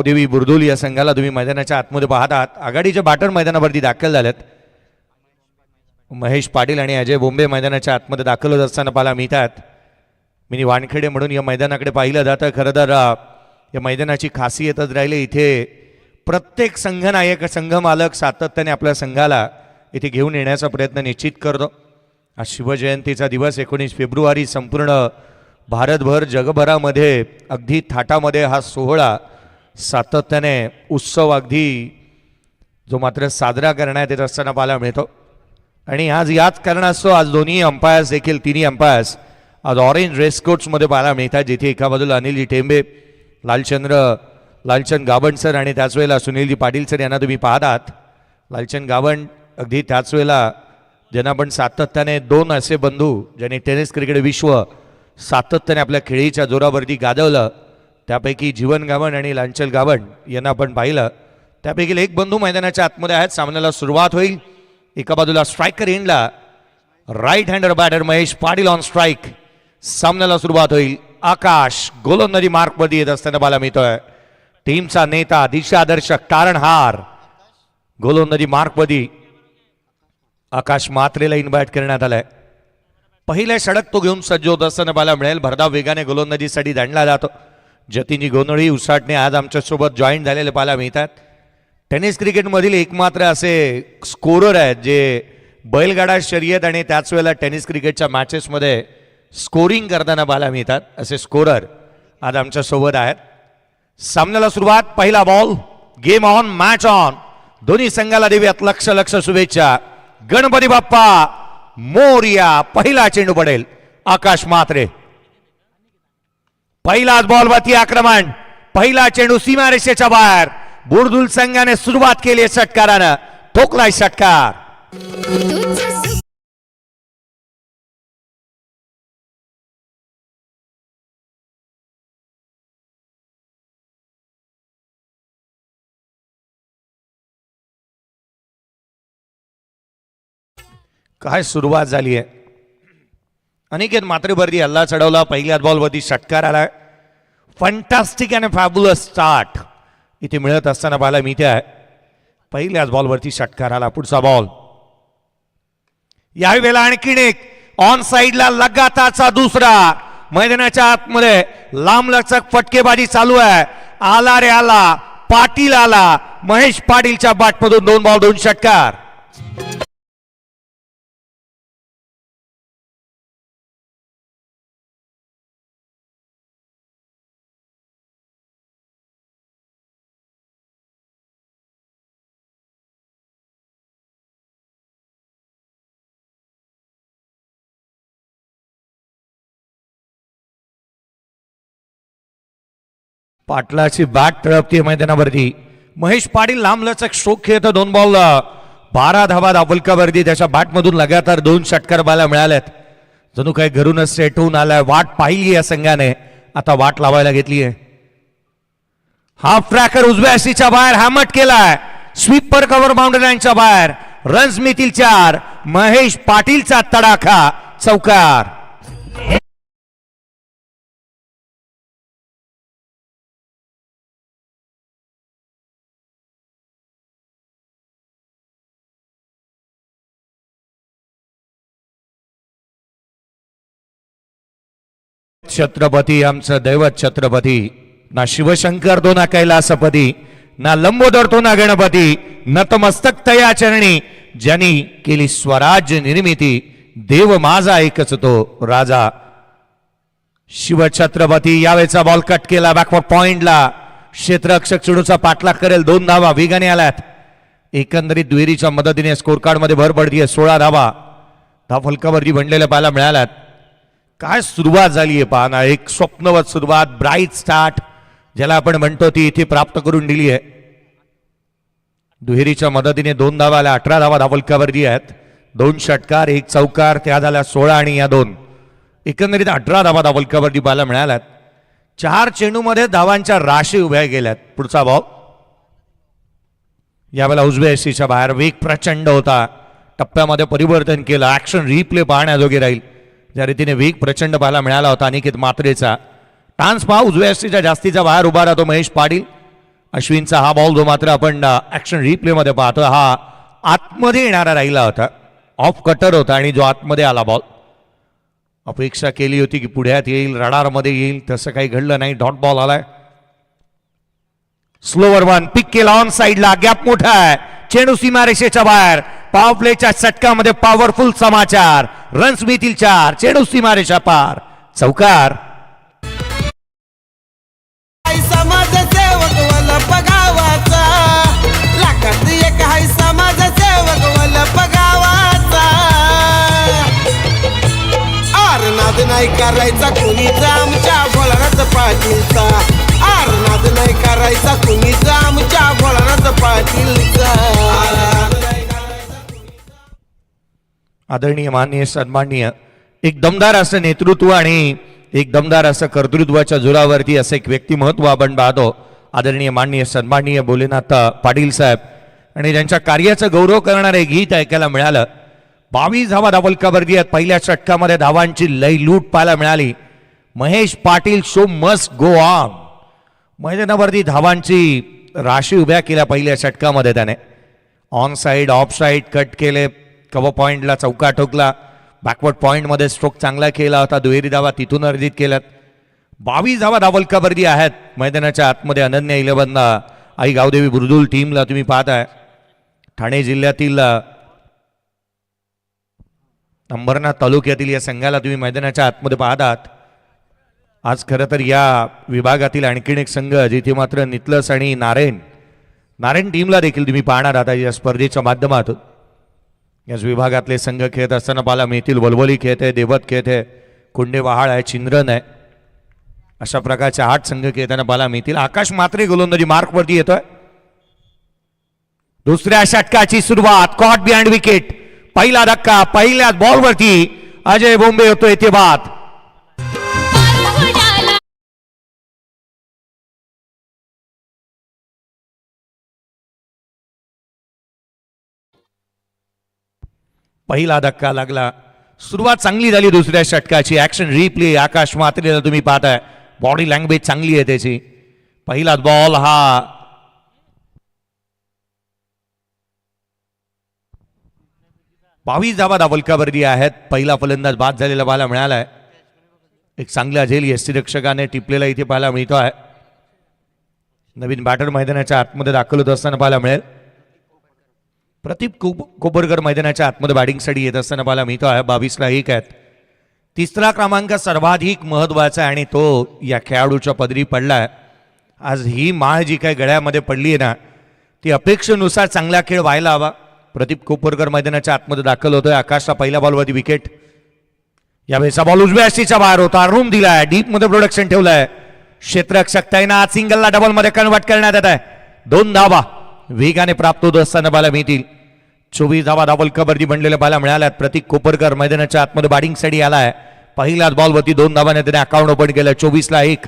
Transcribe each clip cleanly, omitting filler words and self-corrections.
देवी बुर्दुल या संघाला तुम्ही मैदानाच्या आतमध्ये पाहत आहात. आघाडीचे बॅटर मैदानावरती दाखल झालेत. महेश पाटील आणि अजय बोंबे मैदानाच्या आतमध्ये दाखल होत असताना पाहायला मिळतात. मिनी वानखेडे म्हणून या मैदानाकडे पाहिलं जातं. खरं तर या मैदानाची खासियतच राहिली, इथे प्रत्येक संघनायक संघमालक सातत्याने आपल्या संघाला इथे घेऊन येण्याचा प्रयत्न निश्चित करतो. आज शिवजयंतीचा दिवस 19 फेब्रुवारी संपूर्ण भारतभर जगभरामध्ये अगदी थाटामध्ये हा सोहळा सातत्याने उत्सव अगदी जो मात्र साजरा करण्यात येत असताना पाहायला मिळतो. आणि आज याच कारणास्तव आज दोन्ही अंपायर्स देखील तिन्ही अंपायर्स आज ऑरेंज रेसकोर्ट्समध्ये पाहायला मिळतात, जिथे एका बाजूला अनिलजी टेंबे, लालचंद गावंड सर आणि त्याच वेळेला सुनीलजी पाटील सर यांना तुम्ही पाहत आहात. लालचंद गावंड अगदी त्याच वेळेला ज्यांना आपण सातत्याने दोन असे बंधू ज्यांनी टेनिस क्रिकेट विश्व सातत्याने आपल्या खेळीच्या जोरावरती गाजवलं, त्यापैकी जीवन गावंड आणि लालचंद गावंड यांना आपण पाहिलं. त्यापैकी एक बंधू मैदानाच्या आतमध्ये आहेत. सामन्याला सुरुवात होईल. एका बाजूला स्ट्रायकर एंडला right hander batter Mahesh Patil on strike. सामन्याला सुरुवात होईल. आकाश गोलंदाजी मार्कमध्ये येत असताना पाहायला मिळतोय. टीमचा नेता, दिशादर्शक, तारणहार गोलंदाजी मार्कमध्ये आकाश मात्रेला इन्व्हाइट करण्यात आलाय. पहिल्या षटक तो घेऊन सज्ज होत असताना पाहायला मिळेल. भरधाव वेगाने गोलंदाजीसाठी दांडला जातो. जतीनजी गोंधळी उसाटणे आज आमच्यासोबत जॉईन झालेले पाहायला मिळतात. टेनिस क्रिकेटमधील एकमात्र असे स्कोरर आहेत जे बैलगाडा शर्यत आणि त्याच वेळेला टेनिस क्रिकेटच्या मॅचेसमध्ये स्कोरिंग करताना पाहायला मिळतात. असे स्कोरर आज आमच्यासोबत आहेत. सामन्याला सुरुवात. पहिला ball. Game on, match on. दोन्ही संघाला देऊयात लक्ष शुभेच्छा. गणपती बाप्पा मोरया. पहिला चेंडू पडेल. आकाश मात्रे. पहिलाच बॉलवरती आक्रमण. पहिला चेंडू सीमारेषेच्या बाहेर. बुर्दुल संघाने सुरुवात केली षटकारानं. ठोकलाय षटकार. काय सुरुवात झाली आहे. अनिकेत मात्रेवरती हल्ला चढवला. पहिल्याच बॉलवरती षटकार आलाय. फंटास्टिक अँड फॅब्युलस स्टार्ट इथे मिळत असताना पाहायला मिळते आहे. पहिल्याच बॉलवरती षटकार आला. पुढचा बॉल. याही वेळेला आणखीन एक ऑन साइडला लगातारचा दुसरा. मैदानाच्या आतमध्ये लांबलचक फटकेबाजी चालू आहे. आला रे आला. पाटील आला. महेश पाटीलच्या बॅटमधून 2 बॉल 2 षटकार. पाटलाची बॅट तळपती मैदानावरती. महेश पाटील लांबलचक स्ट्रोक खेळत 2 बॉल 12 धावा दाबुलकावरती. त्याच्या बॅटमधून लगातार 2 षटकार बाला मिळाल्यात. जणू काही घरूनच सेट होऊन आलाय. वाट पाहिली या संघाने, आता वाट लावायला घेतली आहे. हाफ ट्रॅकर उजव्या हस्तीच्या बाहेर हॅमट केलाय. स्वीपर कव्हर बाउंड्री लाईनच्या बाहेर. रन्स मिळतील 4. महेश पाटीलचा तडाखा. चौकार. छत्रपती आमचं दैवत छत्रपती. ना शिवशंकर तो ना कैलासपती, ना लंबोदर तो ना गणपती. नतमस्तक तया चरणी ज्यांनी केली स्वराज्य निर्मिती. देव माझा एकच तो राजा. शिवछत्रपती. यावेळेचा बॉल कट केला बॅकवर्ड पॉइंटला. क्षेत्ररक्षक चेंडूचा पाठलाग करेल. 2 धावा वेगाने आल्यात. एकंदरीत दुहेरीच्या मदतीने स्कोर कार्ड मध्ये भर पडतीये. 16 धावा फलकावरती बनलेल्या पाहायला मिळाल्यात. काय सुरुवात झाली आहे पाहना. एक स्वप्नवत सुरुवात, ब्राईट स्टार्ट ज्याला आपण म्हणतो ती इथे प्राप्त करून दिली आहे. दुहेरीच्या मदतीने 2 धावा आल्या. 18 धावा फलकावरती आहेत. 2 षटकार 1 चौकार. त्या झाल्या 16 आणि या 2. एकंदरीत 18 धावा फलकावरती पाहायला मिळाल्यात. 4 चेंडूमध्ये धावांच्या राशी उभ्या गेल्यात. पुढचा बॉल. यावेळेला उजव्या हस्तीच्या बाहेर. वेग प्रचंड होता. टप्प्यामध्ये परिवर्तन केलं. ऍक्शन रिप्ले पाहण्याजोगे राहील. ज्या रीतीने वेग प्रचंड पाहायला मिळाला होता अनिकेत मात्रेचा. टान्स पहा. उजव्या हस्तीच्या जास्तीचा बाहेर उभा राहतो महेश पाटील. अश्विनचा हा बॉल जो मात्र आपण ॲक्शन रिप्लेमध्ये पाहतोय हा आतमध्ये येणारा राहिला होता, ऑफ कटर होता आणि जो आतमध्ये आला बॉल. अपेक्षा केली होती की पुढ्यात येईल, रडारमध्ये येईल, तसं काही घडलं नाही. डॉट बॉल आलाय. स्लोवर वन पिक केला ऑन साइडला, गॅप मोठा आहे, चेंडू सीमारेषेच्या बाहेर. पॉवर प्लेच्या षटकामध्ये पॉवरफुल समाचार, रन्स मिळतील 4, चेंडू सीमारेषा पार, चौकार. समाजसेवक वल्लभ गावाचा, लाखात एक हाय समाजसेवक वल्लभ गावाचा. आरनाद नाही करायचा कुणीचा आमच्या भोळानाथ पाटीलचा, आरनाद नाही करायचा कुणीचा आमच्या भोळानाथ पाटीलचा. आदरणीय, माननीय, सन्माननीय, एक दमदार असं नेतृत्व आणि एक दमदार असं कर्तृत्वाच्या जोरावरती असं एक व्यक्तिमत्व आपण पाहतो. आदरणीय, माननीय, सन्माननीय भोलेनाथ पाटील साहेब आणि त्यांच्या कार्याचा गौरव करणारे गीत ऐकायला मिळालं. 22 धावा धावलकावरती आहेत. पहिल्या षटकामध्ये धावांची लय लूट पाहायला मिळाली. Mahesh Patil show must go on. मैदानावरती धावांची राशी उभ्या केल्या पहिल्या षटकामध्ये. त्याने on side, of side cut केले, कव्हर पॉईंटला चौका ठोकला, बॅकवर्ड पॉईंटमध्ये स्ट्रोक चांगला केला होता, दुहेरी धावा तिथून अर्जित केल्यात. 22 धावा धावलकावरती आहेत मैदानाच्या आतमध्ये. अनन्य 11 आई गावदेवी बुर्दुल टीमला तुम्ही पाहताय. ठाणे जिल्ह्यातील अंबरनाथ तालुक्यातील या संघाला तुम्ही मैदानाच्या आतमध्ये पाहतात. आज खरं तर या विभागातील आणखीन एक संघ जिथे मात्र नितलस आणि नारायण टीमला देखील तुम्ही पाहणार आता या स्पर्धेच्या माध्यमातून. याच विभागातले संघ खेळत असताना पाहायला मिळतील. वलवली खेळते, देवत खेळते, कुंडे वहाळ आहे, चिंद्रन आहे, अशा प्रकारचे 8 संघ खेळताना पाहायला मिळतील. आकाश मात्रे गोलंदाजी मार्कवरती येतोय. दुसऱ्या षटकाची सुरुवात, कॉट बिहाइंड विकेट. पहिला धक्का, पहिल्याच बॉलवरती अजय बोंबे होतो येथे बाद. पहिला धक्का लागला. सुरुवात चांगली झाली दुसऱ्या षटकाची. ऍक्शन रिप्ले आकाश मात्रेला तुम्ही पाहताय. बॉडी लँग्वेज चांगली आहे त्याची. पहिलाच बॉल हा 22 धावा धावलकावरती आहेत. पहिला फलंदाज बाद झालेला पाहायला मिळालाय. एक चांगला झेल यष्टीरक्षकाने टिपलेला इथे पाहायला मिळतो आहे. नवीन बॅटर मैदानाच्या आतमध्ये दाखल होत असताना पाहायला मिळेल. प्रदीप कोपरकर मैदानाच्या आतमध्ये बॅटिंगसाठी येत असताना पाहायला मिळतो आहे. 22 ला 1 आहेत. तिसरा क्रमांक सर्वाधिक महत्वाचा आहे आणि तो या खेळाडूच्या पदरी पडलाय. आज ही माळ जी काय गळ्यामध्ये पडली आहे ना, ती अपेक्षेनुसार चांगला खेळ व्हायला हवा. प्रदीप कोपरकर मैदानाच्या आतमध्ये दाखल होतोय. आकाशला पहिल्या बॉलवरती विकेट. यावेळेचा बॉल उजव्या अष्टीच्या बाहेर होता. रूम दिलाय, डीप मध्ये प्रोडक्शन ठेवलंय. क्षेत्ररक्षक तैनात, सिंगलला डबल मध्ये कन्वर्ट करण्यात येत आहे. 2 धावा वेगाने प्राप्त होत असताना पाहायला मिळतील. 24 धावा धावलकावरती बनलेल्या पाहायला मिळाल्यात. प्रतीक कोपरकर मैदानाच्या आतमध्ये बॅटिंगसाठी आलाय. पहिल्याच बॉलवरती 2 धावाने त्याने अकाउंट ओपन केलं. 24 ला 1.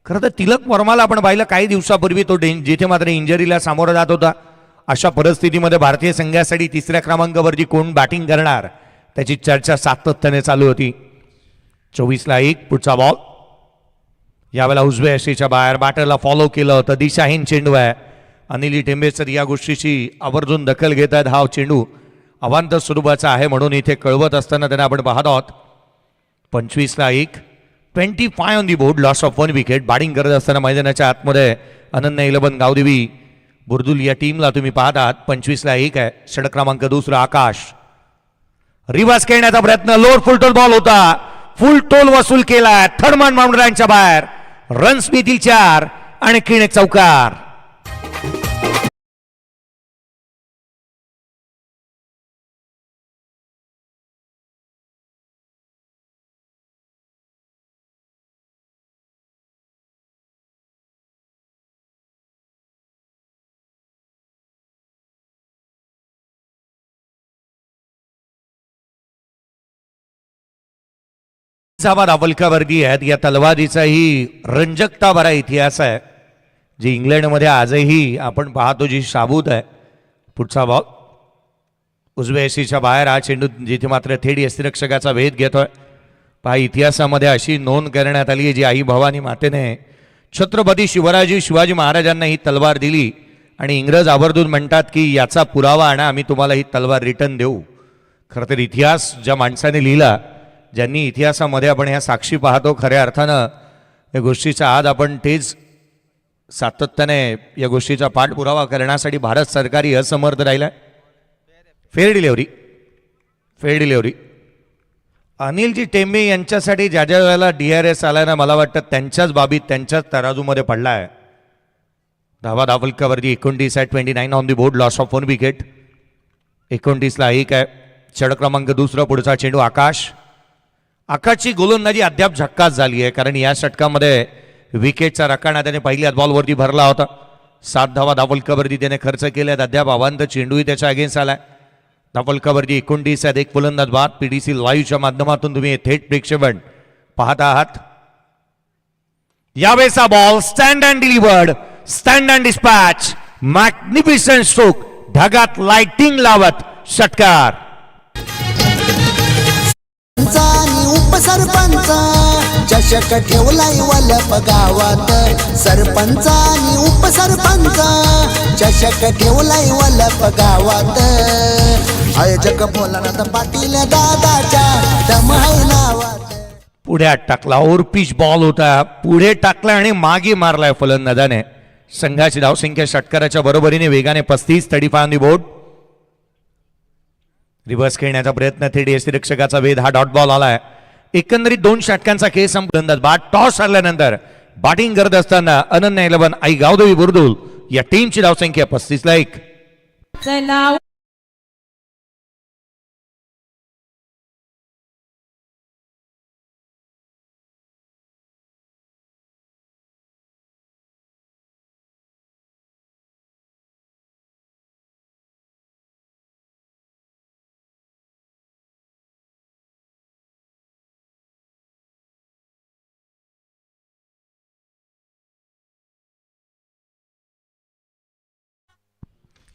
खरं तर तिलक वर्माला आपण पाहिलं काही दिवसापूर्वी, तो जिथे मात्र इंजरीला सामोरा जात होता. अशा परिस्थितीमध्ये भारतीय संघासाठी तिसऱ्या क्रमांकावरती कोण बॅटिंग करणार त्याची चर्चा सातत्याने चालू होती. 24 ला 1. पुढचा बॉल यावेळेला उजव्या यष्टीच्या बाहेर. बॅटरला फॉलो केलं होतं. दिशाहीन चेंडू आहे. अनिल टेंबेसर या गोष्टीची आवर्जून दखल घेत आहेत. हा चेंडू अवांतर स्वरूपाचा आहे म्हणून इथे कळवत असताना त्यांना आपण पाहत आहोत. 25 ला 1. 25 on the board. Loss of 1 wicket. Batting करत असताना मैदानाच्या आतमध्ये अनन्य 11 गावदेवी बुर्दुल या टीमला तुम्ही पाहतात. 25 ला 1 आहे. षटक क्रमांक 2 आकाश. रिव्हर्स खेळण्याचा प्रयत्न. लोअर फुल टोल बॉल होता. फुल टोल वसूल केला. थर्डमन बाउंड्रीच्या बाहेर. रन्स मिळतील 4 आणि किणे चौकार. धावा धावलकावरती आहेत. या तलवारीचाही रंजकता भरा इतिहास आहे जी इंग्लंडमध्ये आजही आपण पाहतो, जी शाबूत आहे. पुढचा बॉल उजव्या यष्टीच्या बाहेर. हा चेंडू जिथे मात्र थेट यष्टीरक्षकाचा भेद घेतोय. पहा, इतिहासामध्ये अशी नोंद करण्यात आली आहे जी आई भवानी मातेने छत्रपती शिवाजी महाराजांना ही तलवार दिली आणि इंग्रज आवर्जून म्हणतात की याचा पुरावा आणा, आम्ही तुम्हाला ही तलवार रिटर्न देऊ. खरं तर इतिहास ज्या माणसाने लिहिला, ज्यांनी इतिहासामध्ये आपण ह्या साक्षी पाहतो, खऱ्या अर्थानं या गोष्टीचा आज आपण तेच सातत्याने या गोष्टीचा पाठपुरावा करण्यासाठी भारत सरकारही असमर्थ राहिला. फेअर डिलेवरी अनिलजी टेंबे यांच्यासाठी ज्या ज्या वेळेला DRS आला ना, मला वाटतं त्यांच्याच बाबीत त्यांच्याच तराजूमध्ये पडला आहे. धावा धावलकावरती 29 आहे, 29 on the board, loss of 1 wicket. 29ला 1 आहे. षटक क्रमांक दुसरा, पुढचा चेंडू आकाशची गोलंदाजी अद्याप झक्कास झाली आहे, कारण या षटकामध्ये विकेटचा रकाना त्याने पहिल्याच बॉलवरती भरला होता. 7 धावा धावलकावरती त्याने खर्च केल्यात. अद्याप आव्हांत चेंडूही त्याच्या अगेन्स्ट आलाय. धावलकावरती 29 आहेत, एक फलंदाज बाद. PDC लाईव्हच्या माध्यमातून तुम्ही थेट प्रेक्षेपण पाहत आहात. यावेळेचा ball stand and delivered, stand and dispatch, magnificent stroke, ढगात लाइटिंग लावत षटकार. उपसरपंच चषक ठेवलाय वलप गावात, सरपंचानी उपसरपंच चषक ठेवलाय वलप गावात. आयोजक भोलानाथ पाटील दादाच्या दम आहे नावात. पुढे टाकला, ओरपिच बॉल होता, पुढे टाकला आणि मागे मारलाय फलंदाजाने. संघाची धावसंख्या षटकाराच्या बरोबरीने वेगाने 35, 35 ऑन दी बोर्ड. रिव्हर्स खेळण्याचा प्रयत्न, थेट यष्टिरक्षकाचा वेध, हा डॉट बॉल आलाय. एकंदरीत 2 षटकांचा खेळ संपला. बाद टॉस हरल्यानंतर बॅटिंग करत असताना अनन्या 11 आई गावदेवी बुर्दुल या टीमची धावसंख्या 35ला 1.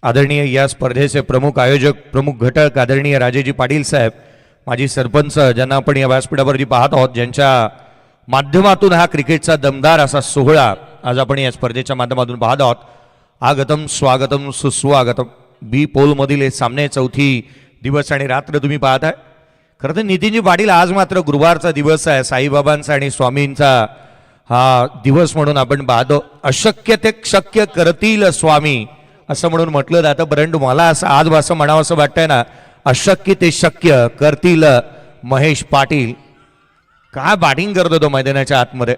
आदरणीय या स्पर्धेचे प्रमुख आयोजक, प्रमुख घटक आदरणीय राजेजी पाटील साहेब, माजी सरपंच, ज्यांना आपण या व्यासपीठावरती पाहत आहोत, ज्यांच्या माध्यमातून हा क्रिकेटचा दमदार असा सोहळा आज आपण या स्पर्धेच्या माध्यमातून पाहत आहोत. आगतम स्वागतम सुस्वागतम. बी पोलमधील हे सामने चौथी दिवस आणि रात्र तुम्ही पाहताय. खरं तर नितीनजी पाटील, आज मात्र गुरुवारचा दिवस आहे, साईबाबांचा आणि स्वामींचा हा दिवस म्हणून आपण पाहतो. अशक्य ते शक्य करतील स्वामी असं म्हणून म्हटलं जातं, परंतु मला असं आज असं म्हणावं असं वाटतंय ना, अशक्य ते शक्य करतील महेश पाटील. काय बॅटिंग करत होतो मैदानाच्या आतमध्ये.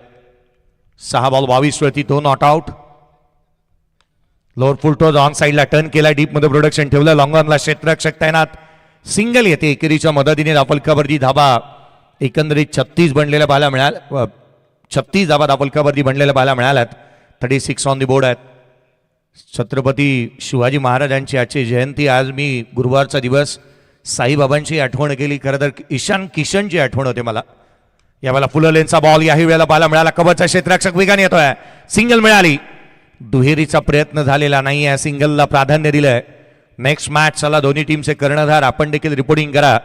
6 बॉल 22 वरती 2 not out. Lower full toss on साईडला टर्न केला, डीप मध्ये प्रोडक्शन ठेवलं, लॉंग ऑनला क्षेत्ररक्षक तैनात. सिंगल येते एकेरीच्या मदतीने. धावलकावरती धाबा एकंदरीत 36 बनलेल्या पाहायला मिळाल्या. 36 धाबा धावलकावरती बनलेल्या पाहायला मिळाल्यात. 36 ऑन दी बोर्ड आहेत. छत्रपती शिवाजी महाराजांची आजची जयंती. आज मी गुरुवारचा दिवस साईबाबांची आठवण केली. खरं तर ईशान किशनची आठवण होते मला. यावेळेला फुल लेनचा बॉल याही वेळेला पाहायला मिळाला. कबरचा क्षेत्ररक्षक वेगाने येतोय. सिंगल मिळाली. दुहेरीचा प्रयत्न झालेला नाही आहे, सिंगलला प्राधान्य दिलंय. नेक्स्ट मॅच चला दोन्ही टीमचे कर्णधार आपण देखील रिपोर्टिंग करा.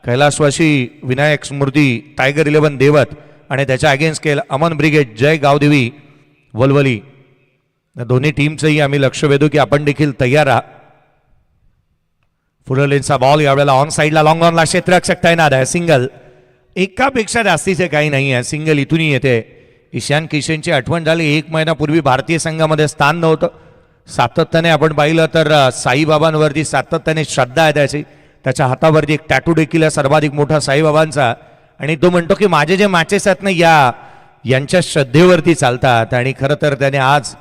कैलासवासी विनायक स्मृती टायगर 11 देवत आणि त्याच्या अगेन्स्ट केल अमन ब्रिगेड जय गावदेवी वलवली. दोन्ही टीमचंही आम्ही लक्ष वेधू की आपण देखील तयार आहात. फुल लेनचा बॉल यावेळेला ऑन साईडला, लॉंग ऑनला क्षेत्ररक्षक तैनात आहे. सिंगल, एकापेक्षा जास्तीचे काही नाही आहे. सिंगल इथूनही येते. ईशान किशनची आठवण झाली. 1 महिन्यापूर्वी भारतीय संघामध्ये स्थान नव्हतं. सातत्याने आपण पाहिलं तर साईबाबांवरती सातत्याने श्रद्धा आहे त्याची. त्याच्या हातावरती एक टॅटू देखील आहे सर्वाधिक मोठा साईबाबांचा. आणि तो म्हणतो की माझे जे मॅचेस आहेत ना यांच्या श्रद्धेवरती चालतात. आणि खरं तर त्याने आज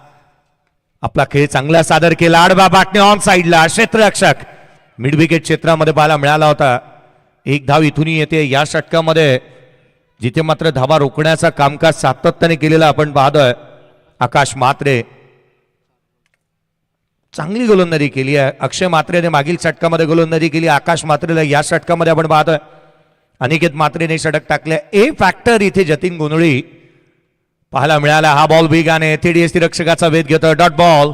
आपला खेळ चांगला सादर केला. आडवा बाटणे ऑन साईडला, क्षेत्ररक्षक मिड विकेट क्षेत्रामध्ये पाहायला मिळाला होता. 1 धाव इथूनही येते. या षटकामध्ये जिथे मात्र धावा रोखण्याचा कामकाज सातत्याने केलेला आपण पाहतोय आकाश म्हात्रे. चांगली गोलंदाजी केली आहे. अक्षय म्हात्रेने मागील षटकामध्ये गोलंदाजी केली. आकाश म्हात्रेला या षटकामध्ये आपण पाहतोय. अनिकेत म्हात्रेने षटक टाकले. ए फॅक्टर इथे जतीन गोंधळी पाहायला मिळाला. हा बॉल वेगाने थेट रक्षकाचा वेध घेतोय. Dot ball.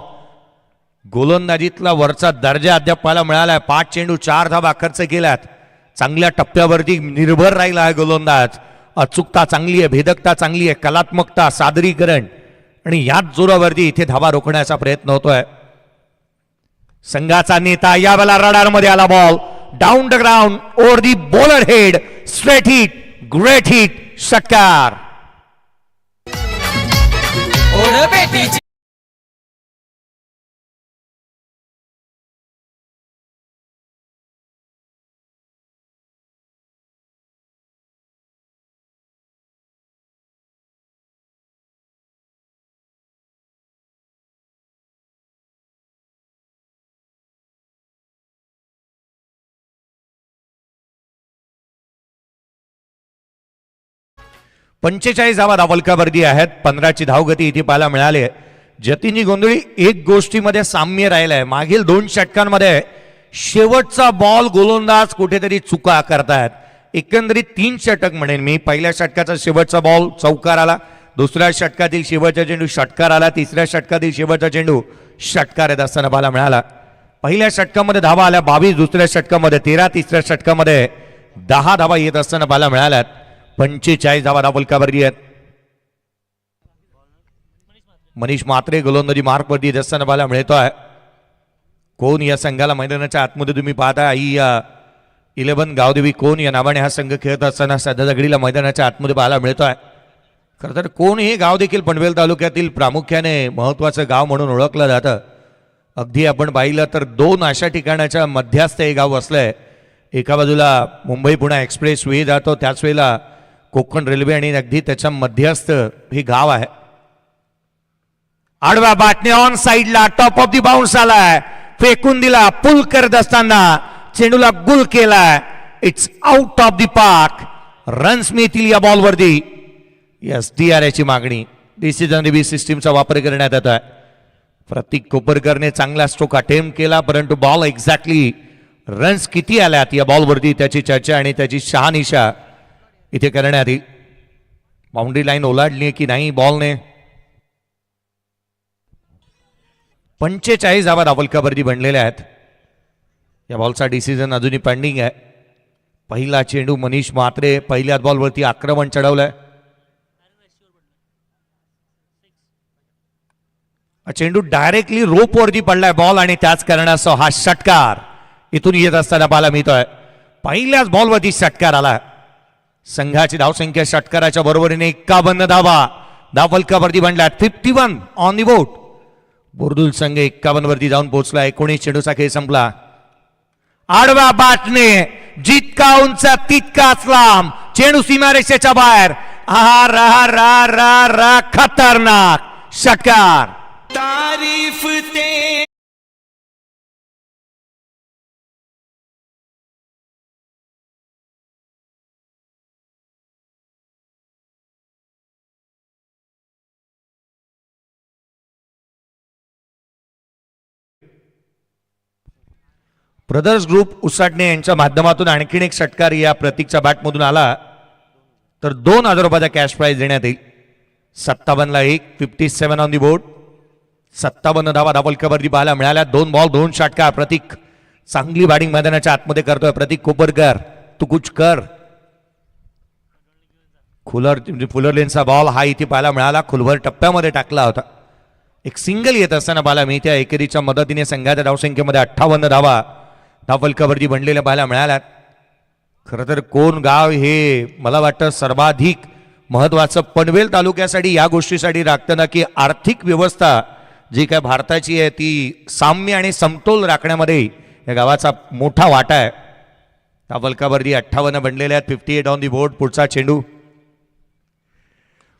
गोलंदाजीतला वरचा दर्जा अद्याप पाहायला मिळाला. 5 चेंडू 4 धावा खर्च केल्यात. चांगल्या टप्प्यावरती निर्भर राहिला आहे गोलंदाज. अचूकता चांगली आहे, भेदकता चांगली आहे, कलात्मकता, सादरीकरण आणि याच जोरावरती इथे धावा रोखण्याचा प्रयत्न होतोय. संघाचा नेता यावेळेला रडारमध्ये आला. Ball down the ground over the bowler head, straight hit, great hit, षटकार. पंचेचाळीस धावा धावलकावरती आहेत. 15ची धावगती इथे पाहायला मिळाली आहे. जतीनजी गोंधळी एक गोष्टीमध्ये साम्य राहिलंय. मागील 2 षटकांमध्ये शेवटचा बॉल गोलंदाज कुठेतरी चुका करतायत. एकंदरीत 3 षटक म्हणेन मी. पहिल्या षटकाचा शेवटचा बॉल चौकार आला, दुसऱ्या षटकातील शेवटचा चेंडू षटकार आला, तिसऱ्या षटकातील शेवटचा चेंडू षटकार येत असताना पाहायला मिळाला. पहिल्या षटकामध्ये धावा आल्या 22, दुसऱ्या षटकामध्ये 13, तिसऱ्या षटकामध्ये 10 धावा येत असताना पाहायला मिळाल्यात. 45 धावा धावलकावरती आहेत. मनीष म्हात्रे गोलंदाजी मार्कवरती येत असताना पाहायला मिळतोय. कोण या संघाला मैदानाच्या आतमध्ये तुम्ही पाहता आई 11 गावदेवी कोण या नावाने हा संघ खेळत असताना सध्या दगडीला मैदानाच्या आतमध्ये पाहायला मिळतोय. खरं तर कोण हे गाव देखील पनवेल तालुक्यातील प्रामुख्याने महत्वाचं गाव म्हणून ओळखलं जातं. अगदी आपण पाहिलं तर 2 अशा ठिकाणाच्या मध्यस्थ हे गाव असलंय. एका बाजूला मुंबई पुणे एक्सप्रेस वे जातो, त्याच वेळेला कोकण रेल्वे, आणि अगदी त्याच्या मध्यस्थ हे गाव आहे. आडवा बाटणे ऑन साइडला टॉप ऑफ दी बाउन्स आलाय, फेकून दिला. पुल करत असताना चेंडूला गुल केलाय. It's out of the park. Runs मिळतील या बॉलवरती. यस, DRAची मागणी. डिसिजन रिव्ह्यू सिस्टीमचा वापर करण्यात येत आहे. प्रतीक कोपरकरने चांगला स्ट्रोक अटेम्प्ट केला, परंतु बॉल एक्झॅक्टली रन्स किती आल्यात या बॉलवरती त्याची चर्चा आणि त्याची शहानिशा इथे करण्यात येईल. बाउंड्री लाईन ओलांडली की नाही बॉलने. 45 धावा धावलकावरती बनलेल्या आहेत. या बॉलचा डिसिजन अजूनही पेंडिंग आहे. पहिला चेंडू मनीष म्हात्रे पहिल्याच बॉलवरती आक्रमण चढवलंय. चेंडू डायरेक्टली रोपवरती पडलाय बॉल, आणि त्याच कारणासह हा षटकार इथून येत असताना पाहायला मिळतोय. पहिल्याच बॉलवरती षटकार आला. संघाची धावसंख्या षटकाराच्या बरोबरीने 51 धावा धावलकावरती बनल्यात. 51 ऑन दी बोर्ड. बुर्दुल संघ 51 वरती जाऊन पोहोचला. 19 चेंडूचा खेळ संपला. आडवा बाटणे जितका उंच तितकाच लांब. चेंडू सीमारेषेच्या बाहेर. खतरनाक षटकार. तारीफ ते ब्रदर्स ग्रुप उसाटणे यांच्या माध्यमातून आणखीन एक षटकार या प्रतीकच्या बॅटमधून आला तर 2,000 रुपयाचा कॅश प्राइज देण्यात येईल. 57ला 1, 57 ऑन दी बोर्ड. 57 धावा धावलकावरती पाहायला मिळाल्या. 2 बॉल 2 षटकार. प्रतीक चांगली बॅटिंग मैदानाच्या आतमध्ये करतोय. प्रतीक कोपरकर, तू कुछ कर. फुलरलेनचा बॉल हा इथे पाहायला मिळाला. खुलवर टप्प्यामध्ये टाकला होता. एक सिंगल येत असताना पाहायला मिळत्या. एकेरीच्या मदतीने संघाच्या धावसंख्येमध्ये 58 धावा धावलकावरती बनलेल्या पाहायला मिळाल्यात. खरं तर कोण गाव हे मला वाटतं सर्वाधिक महत्वाचं पनवेल तालुक्यासाठी या गोष्टीसाठी राखतं ना, की आर्थिक व्यवस्था जी काय भारताची आहे ती साम्य आणि समतोल राखण्यामध्ये या गावाचा मोठा वाटा आहे. धावलकावरती 58 बनलेले आहेत. 58 ऑन दी बोर्ड. पुढचा चेंडू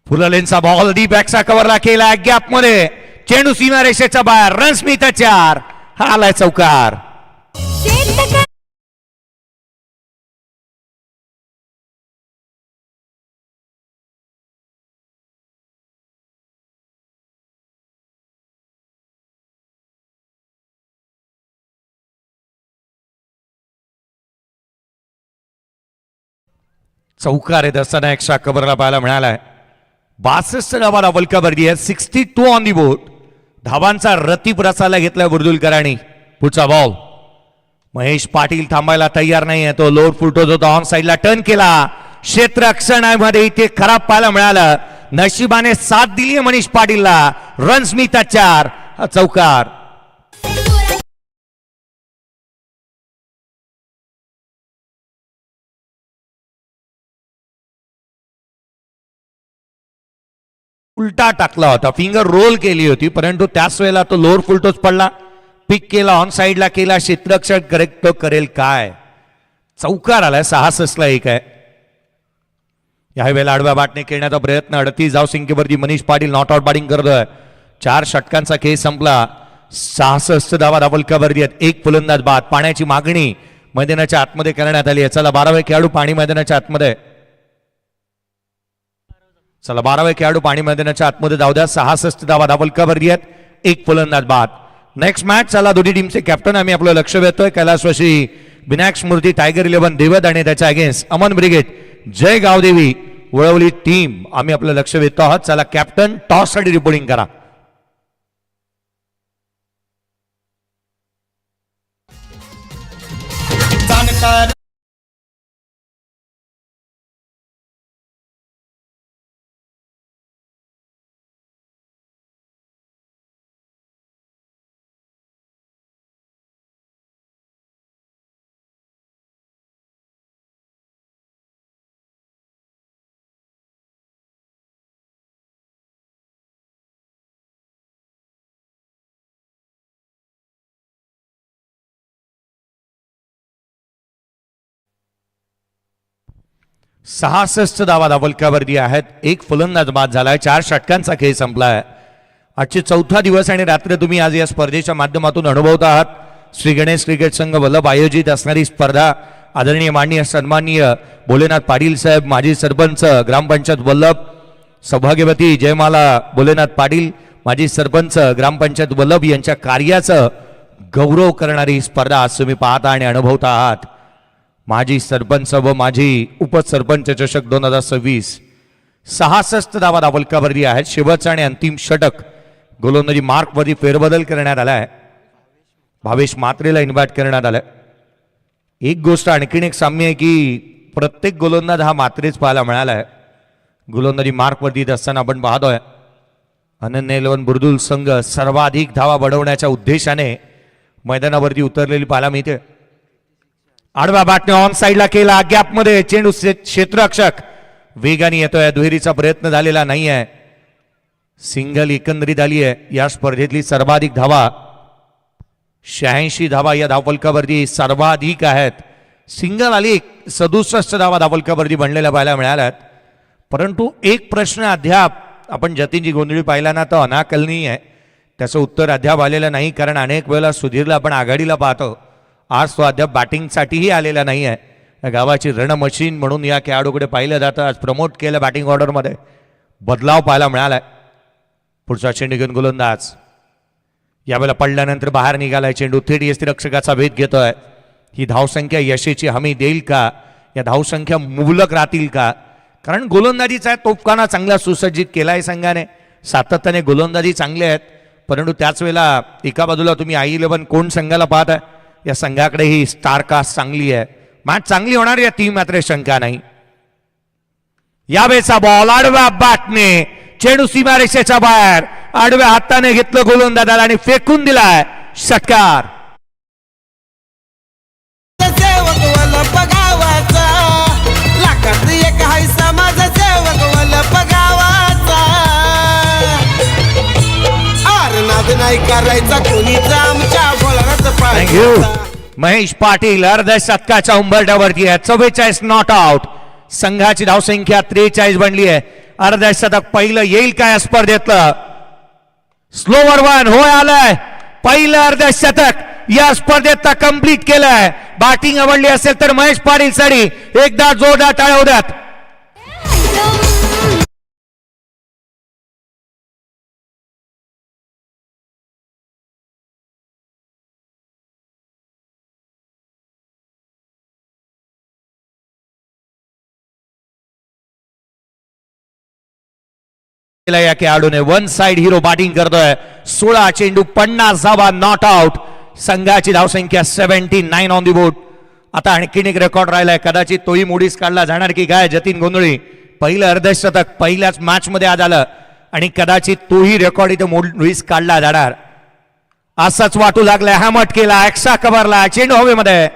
फुललेनचा बॉल डी बॅकचा कव्हरला केला. गॅप मध्ये चेंडू सीमारेषेच्या बाहेर. रन्स मिळतात 4. हा आलाय चौकार. चौकार येत असताना एक्स्ट्रा कव्हरला पाहायला मिळालाय. 62 धावा धावलकावरती आहे. 62 ऑन दी बोर्ड. धावांचा रतीप रसाला घेतलाय बुर्दुलकरांनी. पुढचा बॉल महेश पाटील थांबायला तयार नाही. तो लोअर फुट होता. ऑन साइडला टर्न केला. क्षेत्ररक्षणामध्ये इथे खराब पाहायला मिळालं. नशिबाने साथ दिली मनीष पाटीलला. रन्स मिळतात 4. हा चौकार. उलटा टाकला होता, फिंगर रोल केली होती, परंतु त्याच वेळेला तो लोअर फुलटोच पडला. पिक केला, ऑन साइडला केला, क्षेत्ररक्षक करेक्ट तो करेल काय. चौकार आलाय. 66 ला 1 आहे. या वेळेला आडव्या बाटने खेळण्याचा प्रयत्न. 38 धावसंख्येवरती Manish Patil not out batting करतोय. 4 षटकांचा खेळ संपला. 66 धावा धावलकावरती आहेत. 1 फलंदाज बाद. पाण्याची मागणी मैदानाच्या आतमध्ये करण्यात आली आहे. चला 12वे खेळाडू पाणी मैदानाच्या आतमध्ये. चला 12वे खेळाडू पाणी मैदानाच्या आतमध्ये जाऊ द्या. 66 धावा धावलकावरती आहेत. 1 फलंदाज बाद. Next match. चला दोन्ही टीमचे कॅप्टन आम्ही आपलं लक्ष वेधतोय. कैलासवासी विनायक स्मृती टायगर 11 देवद आणि त्याच्या अगेन्स्ट अमन ब्रिगेड जय गावदेवी वळवली टीम आम्ही आपलं लक्ष वेधतो आहोत. चला कॅप्टन टॉस साठी रिपोर्टिंग करा. जाणकार सहासष्ट धावा धावलकावरती आहेत. 1 फलंदाज बाद झालाय. 4 षटकांचा खेळ संपलाय. आजचे 4था दिवस आणि रात्र तुम्ही आज या स्पर्धेच्या माध्यमातून अनुभवत आहात. श्री गणेश क्रिकेट संघ वल्लभ आयोजित असणारी स्पर्धा. आदरणीय माननीय सन्माननीय भोलेनाथ पाटील साहेब माजी सरपंच ग्रामपंचायत वल्लभ, सौभाग्यवती जयमाला भोलेनाथ पाटील माजी सरपंच ग्रामपंचायत वल्लभ यांच्या कार्याचं गौरव करणारी स्पर्धा आज तुम्ही पाहता आणि अनुभवता आहात. माजी सरपंच व माजी उपसरपंच चषक 2026. 66 धावा धावलकावरती आहेत. शेवटचा आणि अंतिम षटक. गोलंदाजी मार्कवरती फेरबदल करण्यात आलाय. भावेश मात्रेला इन्व्हाइट करण्यात आलाय. एक गोष्ट आणखीन एक साम्य आहे की प्रत्येक गोलंदाज हा मात्रेच पाहायला मिळालाय. गोलंदाजी मार्कवरती असताना आपण पाहतोय अनन्य 11 बुर्दुल संघ सर्वाधिक धावा बनवण्याच्या उद्देशाने मैदानावरती उतरलेली पाहायला मिळते. आडव्या बॅटने ऑन साइडला केला. गॅप मध्ये चेंडू क्षेत्ररक्षक वेगाने येतोय. दुहेरीचा प्रयत्न झालेला नाही आहे. सिंगल एकंदरीत आली आहे. या स्पर्धेतली सर्वाधिक धावा 86 धावा या धावफलकावरती सर्वाधिक आहेत. सिंगल आली 67 धावा धावफलकावरती बनलेल्या पाहायला मिळाल्यात. परंतु एक प्रश्न अद्याप आपण जतीनजी गोंधळी पाहिला ना तो अनाकलनीय आहे. त्याचं उत्तर अद्याप आलेलं नाही. कारण अनेक वेळेला सुधीरला आपण आघाडीला पाहतो. आज तो अद्याप बॅटिंगसाठीही आलेला नाही आहे. या गावाची रण मशीन म्हणून या खेळाडूकडे पाहिलं जातं. आज प्रमोट केलं. बॅटिंग ऑर्डरमध्ये बदलाव पाहायला मिळालाय. पुढचा चेंडू घेऊन गोलंदाज यावेळेला पडल्यानंतर बाहेर निघालाय. चेंडू थेट यष्टिरक्षकाचा भेद घेतोय. ही धावसंख्या यशेची हमी देईल का? या धावसंख्या मुबलक राहतील का? कारण गोलंदाजीचा तोफखाना चांगला सुसज्जित केलाय संघाने. सातत्याने गोलंदाजी चांगले आहेत. परंतु त्याच वेळेला एका बाजूला तुम्ही I11 कोण संघाला पाहताय. या संघाकडे ही स्टार कास्ट चांगली आहे. मॅच चांगली होणार या टीम मात्र शंका नाही. यावेळेचा बॉल आडव्या बॅटने चेंडू सीमारेषेच्या बाहेर आडव्या हाताने घेतलं गोलंदाजाला आणि फेकून दिलाय. षटकार. सेवक वल्लभ गावाचा लाखात एक हाय समाज सेवक वल्लभ गावाचा. आरनाद नाही करायचा कोणीच आमच्या बोलाराचं थँक्यू. पाय. महेश पाटील अर्ध्या शतकाच्या उंबरठ्यावरती आहे. 44 नॉट आउट. संघाची धावसंख्या 43 बनली आहे. अर्ध्या शतक पहिलं येईल का या स्पर्धेतलं? स्लोवर वन होय आलंय. पहिलं अर्ध्या शतक या स्पर्धेत कंप्लीट केलंय. बॅटिंग आवडली असेल तर महेश पाटील साठी एकदा जोरदार टाळ्या होऊ द्यात. या खेळाडूने वन साइड हिरो बॅटिंग करतोय. 16 चेंडू 50 धावा नॉट आउट. संघाची धावसंख्या 79 ऑन दी बोर्ड. आता आणखीन एक रेकॉर्ड राहिलाय. कदाचित तोही मोडीस काढला जाणार की काय? जतीन गोंधळी पहिलं अर्धशतक पहिल्याच मॅच मध्ये आज आलं आणि कदाचित तोही रेकॉर्ड इथे लुईस काढला जाणार असंच वाटू लागलाय. हॅमट केला, एक्स्ट्रा कव्हरला, चेंडू हवेमध्ये,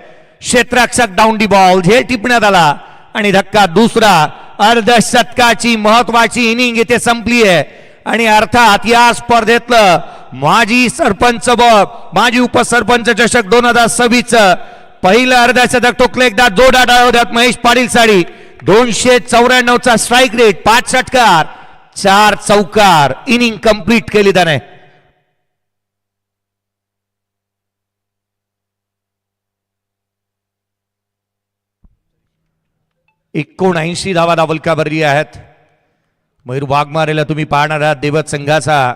क्षेत्ररक्षक डाऊन दी बॉल, झेल टिपण्यात आला आणि धक्का दुसरा. अर्धशतकाची महत्वाची इनिंग इथे संपली आहे आणि अर्थात या स्पर्धेतलं माजी सरपंच माजी उपसरपंच चषक 2026 पहिलं अर्धशतक टोकलं एकदा जोरदार डाळवद्यात महेश पाटील साडी. 294चा स्ट्राईक रेट, 5 षटकार 4 चौकार, इनिंग कंप्लीट केली त्याने. एकोणऐंशी धावा दावलकावरली आहेत. मयूर वाघमारेला तुम्ही पाहणार आहात देवत संघाचा.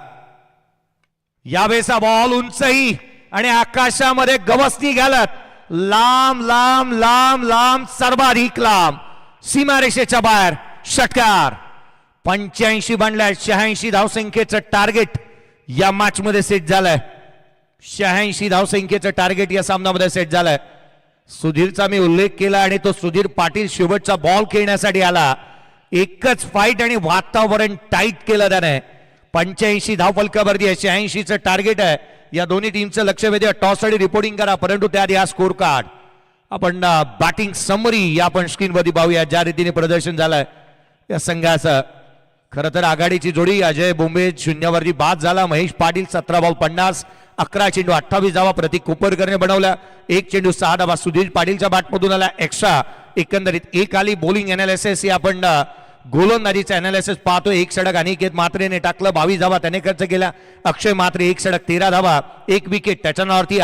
यावेळेचा बॉल उंचही आणि आकाशामध्ये गवसणी घालत लांब लांब लांब लांब सर्वाधिक लांब सीमारेषेच्या बाहेर षटकार. 85 बनल्या. 86 धावसंख्येचं टार्गेट या मॅच मध्ये सेट झालंय. 86 धावसंख्येचं टार्गेट या सामन्यामध्ये सेट झालंय. सुधीरचा मी उल्लेख केला आणि तो सुधीर पाटील शेवटचा बॉल खेळण्यासाठी आला. एकच फाईट आणि वातावरण टाईट केलं त्याने. 85 धावफलकावरती 86चं टार्गेट आहे. या दोन्ही टीमचं लक्ष वेधूया. टॉस साठी रिपोर्टिंग करा, परंतु त्याआधी हा स्कोर कार्ड आपण बॅटिंग समरी या आपण स्क्रीनवरती पाहूया ज्या रीतीने प्रदर्शन झालंय या संघाचं. खरं तर आघाडीची जोडी अजय बोंबे 0वरती बाद झाला. महेश पाटील 17 बॉल 50, 11 चेंडू 28 धावा प्रतीक कोपरकरने बनवल्या. 1 चेंडू 6 धावा सुधीर पाटीलच्या बॅटमधून आला एक्स्ट्रा. एकंदरीत एक आली. बॉलिंग अनालिसिस ही आपण गोलंदाजीचं अनालिसिस पाहतो. 1 षटक अनिकेत मात्रेने टाकलं, 22 धावा त्याने खर्च केला. अक्षय मात्रे 1 षटक 13 धावा 1 विकेट. त्याच्या नावावरती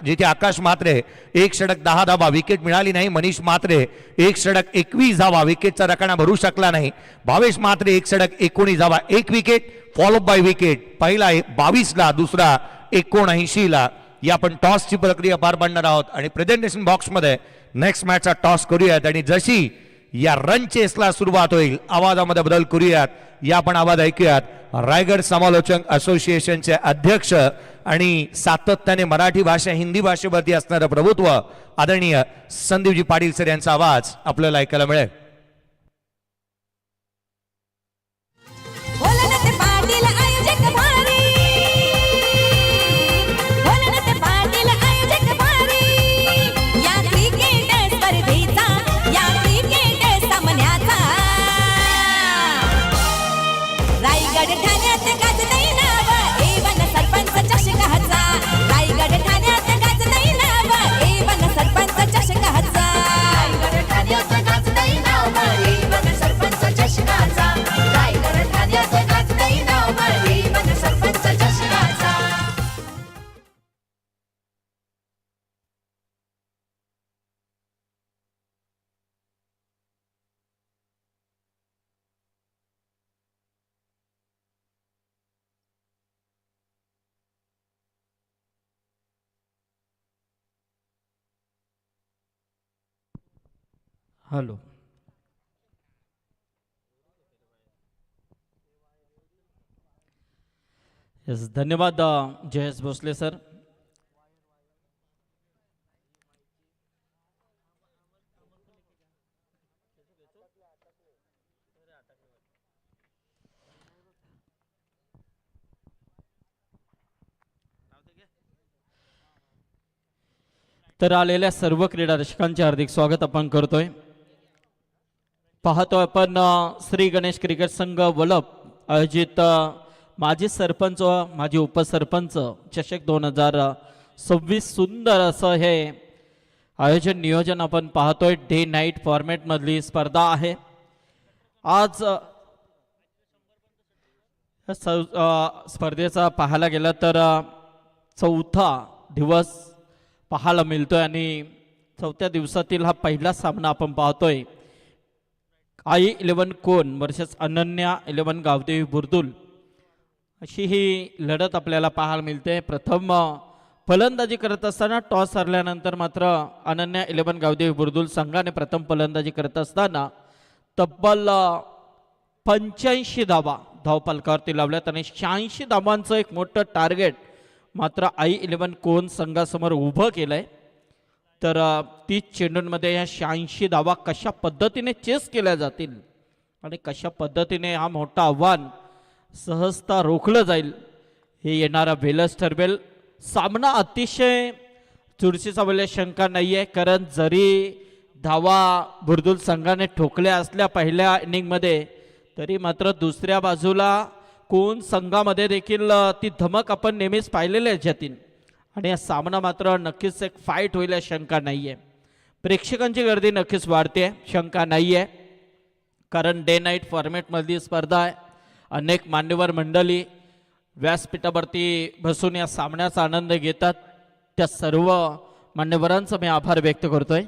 जिथे आकाश मात्रे 1 षटक 10 धावा विकेट मिळाली नाही. मनीष मात्रे 1 षटक 21 धावा विकेटचा रकाना भरू शकला नाही. भावेश मात्रे 1 षटक 19 धावा 1 विकेट फॉलो बाय विकेट. पहिला 22 ला, दुसरा 79 ला. या आपण टॉसची प्रक्रिया पार पाडणार आहोत आणि प्रेझेंटेशन बॉक्समध्ये नेक्स्ट मॅचचा टॉस करूयात आणि जशी या रन चेसला सुरुवात होईल आवाजामध्ये बदल करूयात. या आपण आवाज ऐकूयात. रायगड समालोचक असोसिएशनचे अध्यक्ष आणि सातत्याने मराठी भाषा हिंदी भाषेवरती असणारं प्रभुत्व आदरणीय संदीपजी पाटील सर यांचा आवाज आपल्याला ऐकायला मिळेल. हॅलो. यस, धन्यवाद जयेश भोसले सर. तर आलेल्या सर्व क्रीडा रसिकांचे हार्दिक स्वागत आपण करतोय. पाहतोय आपण श्री गणेश क्रिकेट संघ वलप आयोजित माजी सरपंच व माजी उपसरपंच चषक 2026 सुंदर असं हे आयोजन नियोजन आपण पाहतोय. डे नाईट फॉर्मॅट मधली स्पर्धा आहे. आज स्पर्धेचा पाहायला गेला तर चौथा दिवस पाहायला मिळतोय आणि चौथ्या दिवसातील हा पहिला सामना आपण पाहतोय. I11 कोण वर्सेस अनन्या 11 गावदेवी बुर्दुल अशी ही लढत आपल्याला पाहायला मिळते. प्रथम फलंदाजी करत असताना टॉस हरल्यानंतर मात्र अनन्या 11 गावदेवी बुर्दुल संघाने प्रथम फलंदाजी करत असताना तब्बल 85 धावा धावफलकावरती लावल्यात आणि 86 धावांचं एक मोठं टार्गेट मात्र I11 कोण संघासमोर उभं केलंय. तर 30 चेंडूंमध्ये या 86 धावा कशा पद्धतीने चेस केल्या जातील आणि कशा पद्धतीने हा मोठा आव्हान सहजता रोखलं जाईल हे येणारा वेलच ठरवेल. सामना अतिशय चुरशीचा वेळेला शंका नाही आहे, कारण जरी धावा बुर्दुल संघाने ठोकल्या असल्या पहिल्या इनिंगमध्ये, तरी मात्र दुसऱ्या बाजूला कोण संघामध्ये देखील ती धमक आपण नेहमीच पाहिलेली आहे जतीन. आणि हा सामना मात्र नक्कीच एक फाईट होईल यात शंका नाही आहे. प्रेक्षकांची गर्दी नक्कीच वाढते, शंका नाही आहे, कारण डे नाईट फॉर्मॅटमधली स्पर्धा आहे. अनेक मान्यवर मंडळी व्यासपीठावरती बसून या सामन्याचा आनंद घेतात. त्या सर्व मान्यवरांचा मी आभार व्यक्त करतोय.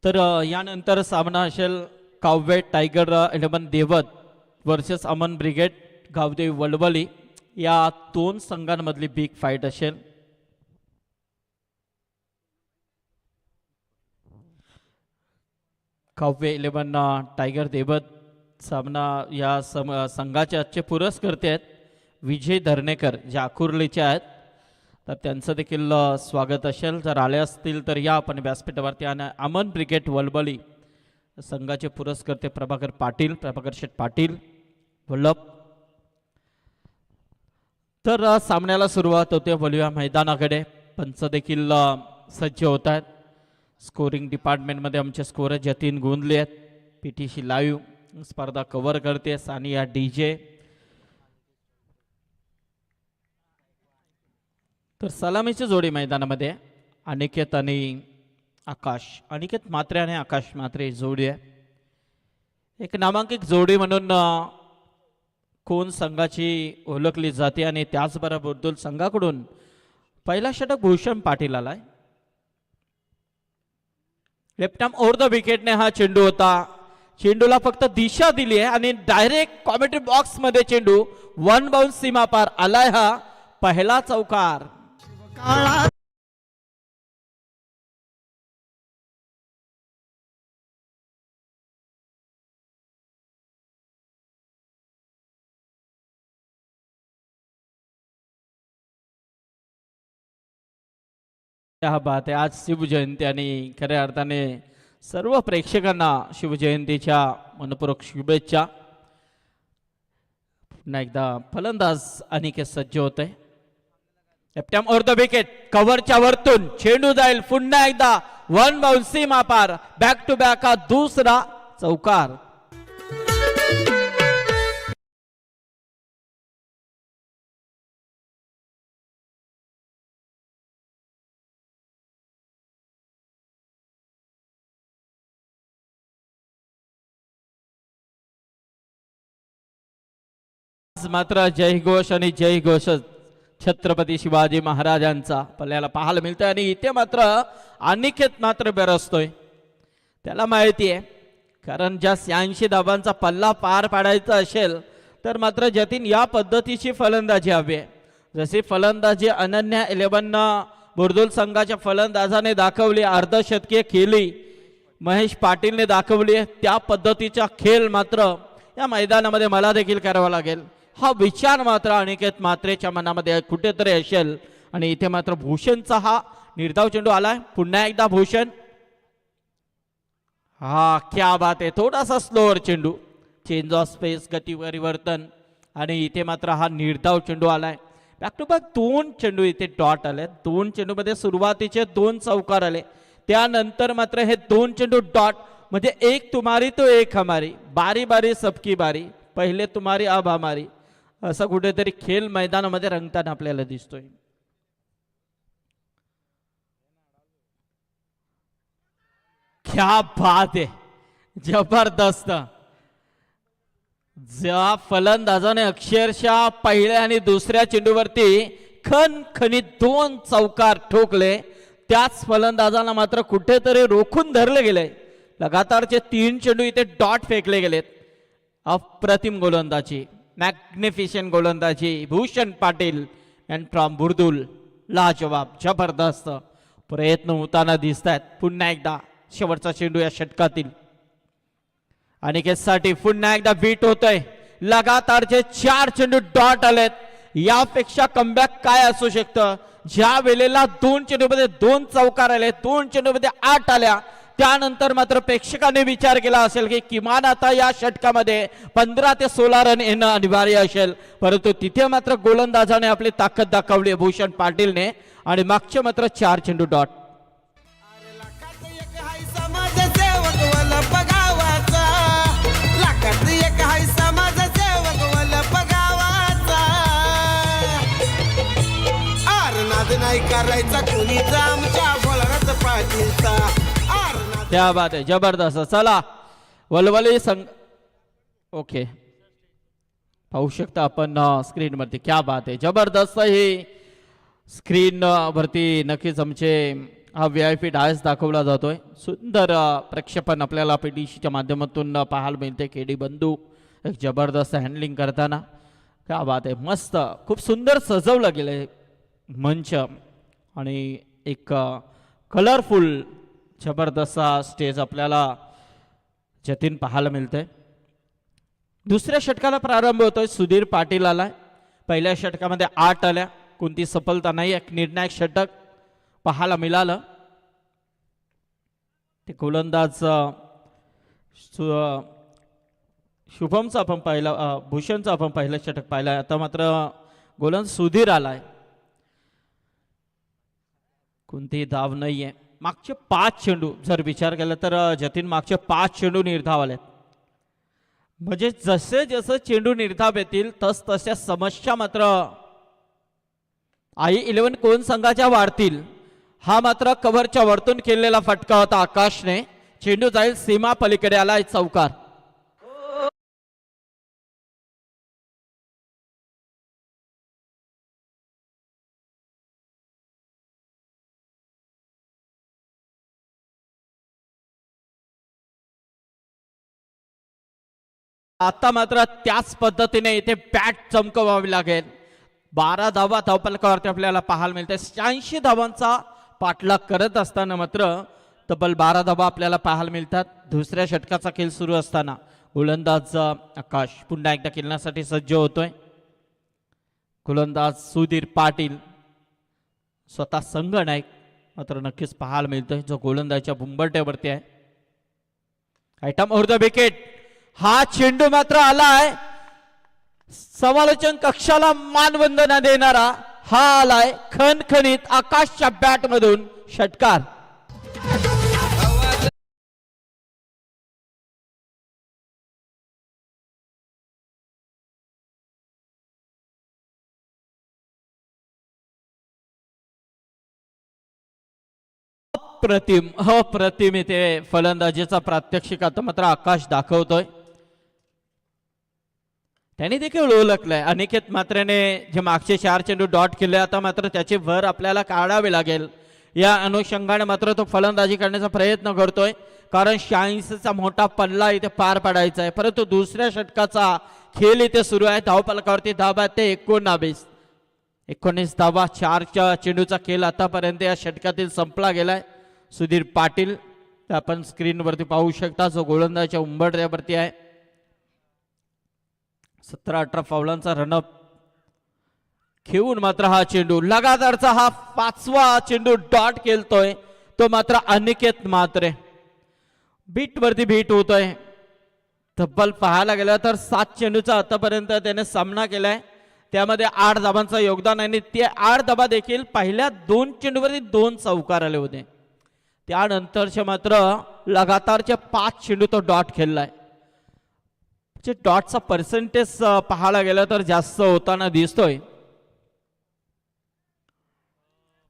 तर यानंतर सामना असेल काव्य टायगर 11 देवत वर्सेस अमन ब्रिगेड गावदेवी वलवली. या दोन संघांमधली बिग फाईट असेल. काव्य 11 टायगर देवत सामना या संघाचे आजचे पुरस्कर्ते आहेत विजय धरणेकर, जे आकुर्लीचे आहेत. तर त्यांचं देखील स्वागत असेल. जर आले असतील तर या आपण व्यासपीठावरती. आणि अमन ब्रिगेड वलबली संघाचे पुरस्कर्ते प्रभाकर शेठ पाटील वल्लभ. तर सामन्याला सुरुवात होते. वलुया मैदानाकडे पंच देखील सज्ज होत आहेत. स्कोरिंग डिपार्टमेंटमध्ये आमचे स्कोर जतीन गोंदले आहेत. PTC लाईव्ह स्पर्धा कव्हर करते सानिया DJ. तर सलामीची जोडी मैदानामध्ये अनिकेत आणि आकाश, अनिकेत म्हात्रे आणि आकाश म्हात्रे जोडी आहे. एक नामांकित जोडी म्हणून कोण संघाची ओळखली जाते. आणि त्याचबरोबर बुर्दुल संघाकडून पहिला षटक भूषण पाटील आलाय. लेफ्ट आर्म ओव्हर द विकेटने हा चेंडू होता. चेंडूला फक्त दिशा दिली आहे आणि डायरेक्ट कॉमेंट्री बॉक्स मध्ये चेंडू वन बाउन्स सीमा पार आलाय. हा पहिला चौकार. क्या बात आहे. आज शिवजयंती आणि खऱ्या अर्थाने सर्व प्रेक्षकांना शिवजयंतीच्या मनपूर्वक शुभेच्छा. पुन्हा एकदा फलंदाज अनिकेत सज्ज होत आहे. Left arm over the wicket, कव्हरच्या वरतून चेंडू जाईल पुन्हा एकदा वन बाउन्स सीमा पार. बॅक टू बॅक हा दुसरा चौकार. मात्र जयघोष आणि जयघोष छत्रपती शिवाजी महाराजांचा आपल्याला पाहायला मिळतोय. आणि इथे मात्र अनिकेत मात्र बेरसतोय. त्याला माहिती आहे, कारण ज्या 86 धाबांचा पल्ला पार पाडायचा असेल तर मात्र जतीन या पद्धतीची फलंदाजी हवी आहे. जशी फलंदाजी अनन्या 11 बुर्दुल संघाच्या फलंदाजाने दाखवली, अर्धशतकीय खेळी महेश पाटीलने दाखवली, त्या पद्धतीचा खेळ मात्र या मैदानामध्ये मला देखील करावा लागेल. हा विचार मात्र अनिकेत म्हात्रेच्या मनामध्ये कुठेतरी असेल. आणि इथे मात्र भूषणचा हा निर्धाव चेंडू आलाय. पुन्हा एकदा भूषण. हा क्या बात आहे. थोडासा स्लोअर चेंडू, चेंज ऑफ स्पेस, गती परिवर्तन. आणि इथे मात्र हा निर्धाव चेंडू आलाय. बॅक टू बॅक दोन चेंडू इथे डॉट आले. दोन चेंडूमध्ये सुरुवातीचे 2 चौकार आले, त्यानंतर मात्र हे 2 चेंडू डॉट. म्हणजे एक तुम्हारी तो एक हमारी, बारी बारी सबकी बारी, पहिले तुम्हारी अब हमारी, असं कुठेतरी खेळ मैदानामध्ये रंगताना आपल्याला दिसतोय. क्या बात आहे, जबरदस्त. ज्या फलंदाजाने अक्षरशः पहिल्या आणि दुसऱ्या चेंडूवरती खणखणीत 2 चौकार ठोकले, त्याच फलंदाजाला मात्र कुठेतरी रोखून धरले गेले. लगातारचे 3 चेंडू इथे डॉट फेकले गेलेत. अप्रतिम गोलंदाजी, मॅग्निफिशंट गोलंदाजी भूषण पाटील अँड फ्रॉम बुर्दुल. लाजवाब, जबरदस्त प्रयत्न होताना दिसत आहेत. पुन्हा एकदा शेवटचा चेंडू या षटकातील अनिकेतसाठी पुन्हा एकदा बीट होतोय. लगातारचे 4 चेंडू डॉट आलेत. यापेक्षा कमबॅक काय असू शकतं? ज्या वेळेला 2 चेंडूमध्ये 2 चौकार आले, 2 चेंडूमध्ये 8 आल्या, त्यानंतर मात्र प्रेक्षकांनी विचार केला असेल की किमान आता या षटकामध्ये 15 ते 16 रन येणं अनिवार्य असेल. परंतु तिथे मात्र गोलंदाजाने आपली ताकद दाखवली भूषण पाटीलने आणि मागचे मात्र 4 चेंडू डॉट. लाखात एक हाय समाजसेवक वल्लभ गावाचा, लाखात एक हाय समाजसेवक वल्लभ गावाचा. नाद नाही करायचा कोणीचा आमच्या बोलणार पाटीलचा. क्या बात आहे, जबरदस्त. चला वलवली संघ ओके पाहू शकता आपण स्क्रीनवरती. क्या बात आहे, जबरदस्त. ही स्क्रीन वरती नक्कीच आमचे हा VIP डायस दाखवला जातोय. सुंदर प्रक्षेपण आपल्याला PDCच्या माध्यमातून पाहायला मिळते. KD बंधू एक जबरदस्त हँडलिंग करताना. क्या बात आहे, मस्त, खूप सुंदर सजवलं गेलं मंच आणि एक कलरफुल जबरदस्त स्टेज आपल्याला जतीन पाहायला मिळते. दुसऱ्या षटकाला प्रारंभ होतोय. सुधीर पाटील आलाय. पहिल्या षटकामध्ये 8 आल्या, कोणती सफलता नाही. एक निर्णायक षटक पाहायला मिळालं. ते गोलंदाज शुभमचा आपण पाहिला, भूषणचा आपण पहिलं षटक पाहिलं. आता मात्र गोलंदाज सुधीर आलाय. कोणतीही धाव नाहीये. मागचे 5 चेंडू जर विचार केला तर जतीन मागचे 5 चेंडू निर्धाव आलेत. म्हणजे जसे जसे चेंडू निर्धाव येतील तस तशा समस्या मात्र i11 कोण संघाच्या वाढतील. हा मात्र कव्हरच्या वरतून केलेला फटका होता आकाशने. चेंडू जाईल सीमा पलीकडे, आलाय चौकार. आता मात्र त्याच पद्धतीने इथे बॅट चमकवावी लागेल. 12 धावा धावफलकावरती आपल्याला पाहायला मिळते. 86 धावांचा पाठलाग करत असताना मात्र तब्बल 12 धावा आपल्याला पाहायला मिळतात. दुसऱ्या षटकाचा खेळ सुरू असताना गोलंदाज आकाश पुन्हा एकदा खेळण्यासाठी सज्ज होतोय. गोलंदाज सुधीर पाटील स्वतः संघनायक मात्र नक्कीच पाहायला मिळतोय, जो गोलंदाजच्या बुंबरट्यावरती आहे. Item over the wicket. हा चेंडू मात्र आलाय समालोचन कक्षाला मानवंदना देणारा. हा आलाय खणखणीत आकाशच्या बॅट मधून षटकार. अप्रतिम इथे फलंदाजीचा प्रात्यक्षिक आता मात्र आकाश दाखवतोय. त्यांनी देखील ओळखलंय. अनिकेत मात्रेने जे मागचे 4 चेंडू डॉट केले, आता मात्र त्याचे भर आपल्याला काढावे लागेल. या अनुषंगाने मात्र तो फलंदाजी करण्याचा प्रयत्न करतोय, कारण 86चा मोठा पल्ला इथे पार पाडायचा आहे. परंतु दुसऱ्या षटकाचा खेळ इथे सुरू आहे. धावफलकावरती धावा ते 19 धावा. 4च्या चेंडूचा खेळ आतापर्यंत या षटकातील संपला गेलाय. सुधीर पाटील आपण स्क्रीनवरती पाहू शकता, जो गोलंदाजाच्या उंबरठ्यावरती आहे. 17-18 फावलांचा रनअप खेळून मात्र हा चेंडू लगातारचा हा 5वा चेंडू डॉट खेळतोय तो मात्र अनिकेत म्हात्रे. बीट वरती बीट होतोय. तब्बल पाहायला गेलं तर 7 चेंडूचा आतापर्यंत त्याने सामना केलाय. त्यामध्ये 8 धाबांचं योगदान आहे. ते 8 धाबा देखील पहिल्या 2 चेंडूवरती 2 चौकार आले होते. त्यानंतरचे मात्र लगातारचे 5 चेंडू तो डॉट खेळलाय. डॉटचा पर्सेंटेज पाहायला गेलं तर जास्त होताना दिसतोय.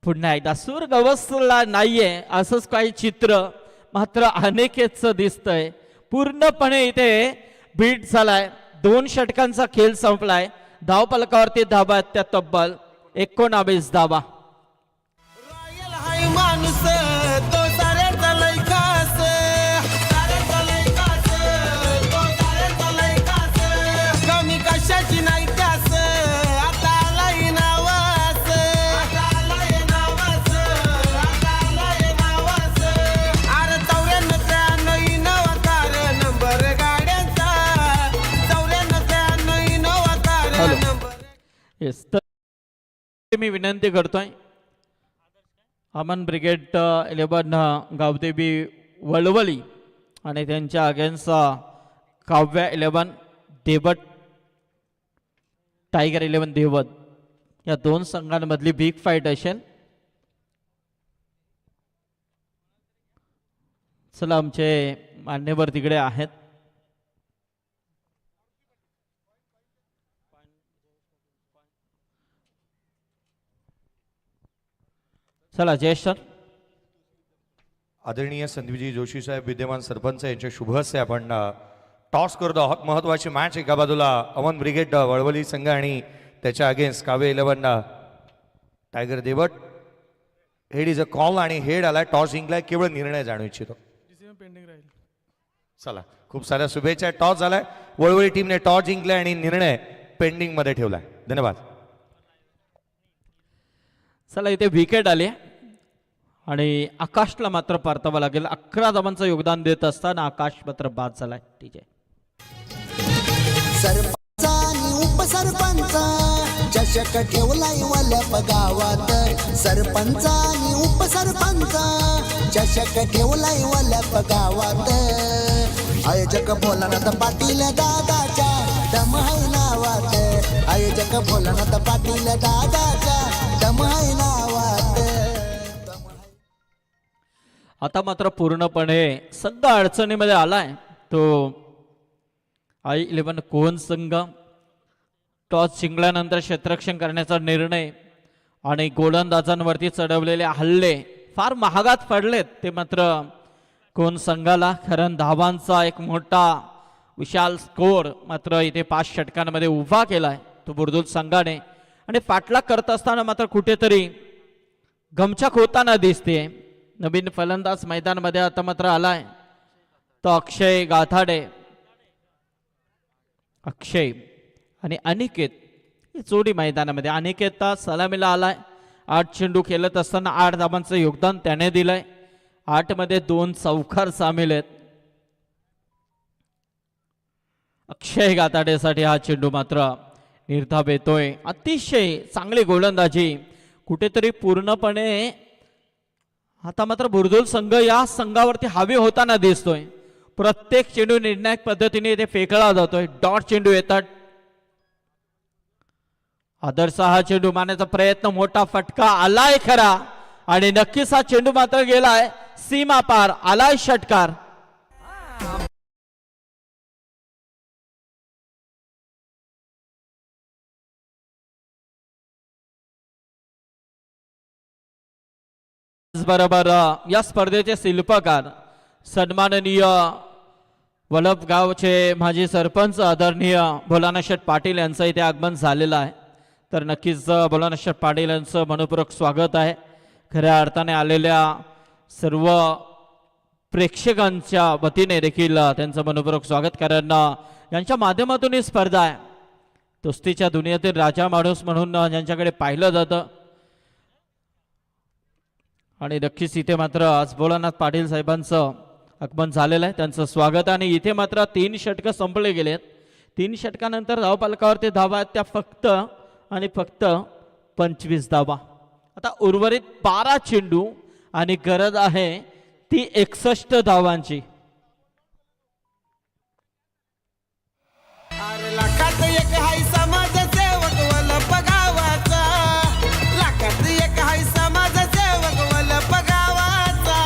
पुन्हा एकदा सूर गवसला नाहीये असंच काही चित्र मात्र अनेकेच दिसतंय. पूर्णपणे इथे बीट झालाय. 2 षटकांचा खेळ संपलाय. धावफलकावरती धाबा आहेत त्या तब्बल 19 धाबा. रॉयल हाय माणूस तो साऱ्याचा लय खास साऱ्याचा लय खास तो साऱ्याचा लय खास कमी कशाची नाही त्यास आता आलाय नावास आता आलाय नावास आता आलाय नावास अरे 94 नवकार नंबर गाड्यांचा 94 नवकार नंबर. येस, तर मी विनंती करतोय अमन ब्रिगेड 11 गावदेवी वळवली आणि त्यांच्या अगेन्स्ट काव्या 11 देवट टायगर 11 देवत या 2 संघांमधली बिग फाईट असेल. चला, आमचे मान्यवर तिकडे आहेत. चला जयेश सर. आदरणीय संदीपजी जोशी साहेब विद्यमान सरपंच यांच्या शुभ हस्ते आपण टॉस करतो आहोत. महत्वाची मॅच एका बाजूला अमन ब्रिगेड वळवली संघ आणि त्याच्या अगेन्स्ट काव्य 11 टायगर देवट. हेड इज अ कॉल आणि हेड आलाय. टॉस जिंकलाय. केवळ निर्णय जाणू इच्छितो. चला, खूप साऱ्या शुभेच्छा. टॉस झालाय. वळवली टीमने टॉस जिंकलाय आणि निर्णय पेंडिंग मध्ये ठेवलाय. धन्यवाद. चला, इथे विकेट आले आणि आकाशला मात्र परतावं लागेल. 11 धावांचं योगदान देत असताना आकाश मात्र बाद झालाय. ठीक आहे. सरपंच आणि उपसरपंच चषक ठेवलाय वलप गावात. सरपंच आणि उपसरपंच चषक ठेवलाय वलप गावात. आयोजक भोलानाथ पाटील दादाच्या दम आहे नावात. आयोजक भोलानाथ पाटील दादाच्या दम आहे नावात. आता मात्र पूर्णपणे संघ अडचणीमध्ये आलाय. तो आई 11 कोहन संघ टॉस जिंकल्यानंतर क्षेत्ररक्षण करण्याचा निर्णय आणि गोलंदाजांवरती चढवलेले हल्ले फार महागात पडलेत. ते मात्र कोहन संघाला खरं धावांचा एक मोठा विशाल स्कोर मात्र इथे 5 षटकांमध्ये उभा केलाय तो बुर्दुल संघाने. आणि पाठलाग करत असताना मात्र कुठेतरी गमछाक होताना दिसते. नवीन फलंदाज मैदानामध्ये आता मात्र आलाय तो अक्षय गाथाडे. अक्षय आणि अनिकेत ही जोडी मैदानामध्ये. अनिकेत सलामीला आलाय. 8 चेंडू खेळत असताना 8 धावांचं योगदान त्याने दिलंय. 8 मध्ये 2 चौकार सामील आहेत. अक्षय गाथाडेसाठी हा चेंडू मात्र निर्धाव येतोय. अतिशय चांगली गोलंदाजी कुठेतरी पूर्णपणे आता मात्र बुर्दुल संघ या संघावरती हावी होताना दिसतोय. प्रत्येक चेंडू निर्णायक पद्धतीने इथे फेकला जातोय. डॉट चेंडू येतात. आदर्श हा चेंडू मारण्याचा प्रयत्न. मोठा फटका आलाय खरा आणि नक्कीच हा चेंडू मात्र गेलाय सीमा पार. आलाय षटकार. बरोबर या स्पर्धेचे शिल्पकार सन्माननीय वलपगावचे माजी सरपंच आदरणीय भोलानाथ पाटील यांचं इथे आगमन झालेलं आहे. तर नक्कीच भोलानाथ पाटील यांचं मनपूर्वक स्वागत आहे. खऱ्या अर्थाने आलेल्या सर्व प्रेक्षकांच्या वतीने देखील त्यांचं मनपूर्वक स्वागत. कारण यांच्या माध्यमातून ही स्पर्धा आहे. कुस्तीच्या दुनियेतील राजा माणूस म्हणून ज्यांच्याकडे पाहिलं जातं. आणि नक्कीच इथे मात्र आज भोलानाथ पाटील साहेबांचं आगमन झालेलं आहे. त्यांचं स्वागत. आणि इथे मात्र 3 षटकं संपले गेलेत. 3 षटकानंतर धावफलकावरती धावा आहेत त्या फक्त आणि फक्त 25 धावा. आता उर्वरित 12 चेंडू आणि गरज आहे ती 61 धावांची. अरे लाखात एक हाय समाजसेवक वलप गावाचा. लाखात एक हाय समाजसेवक वलप गावाचा.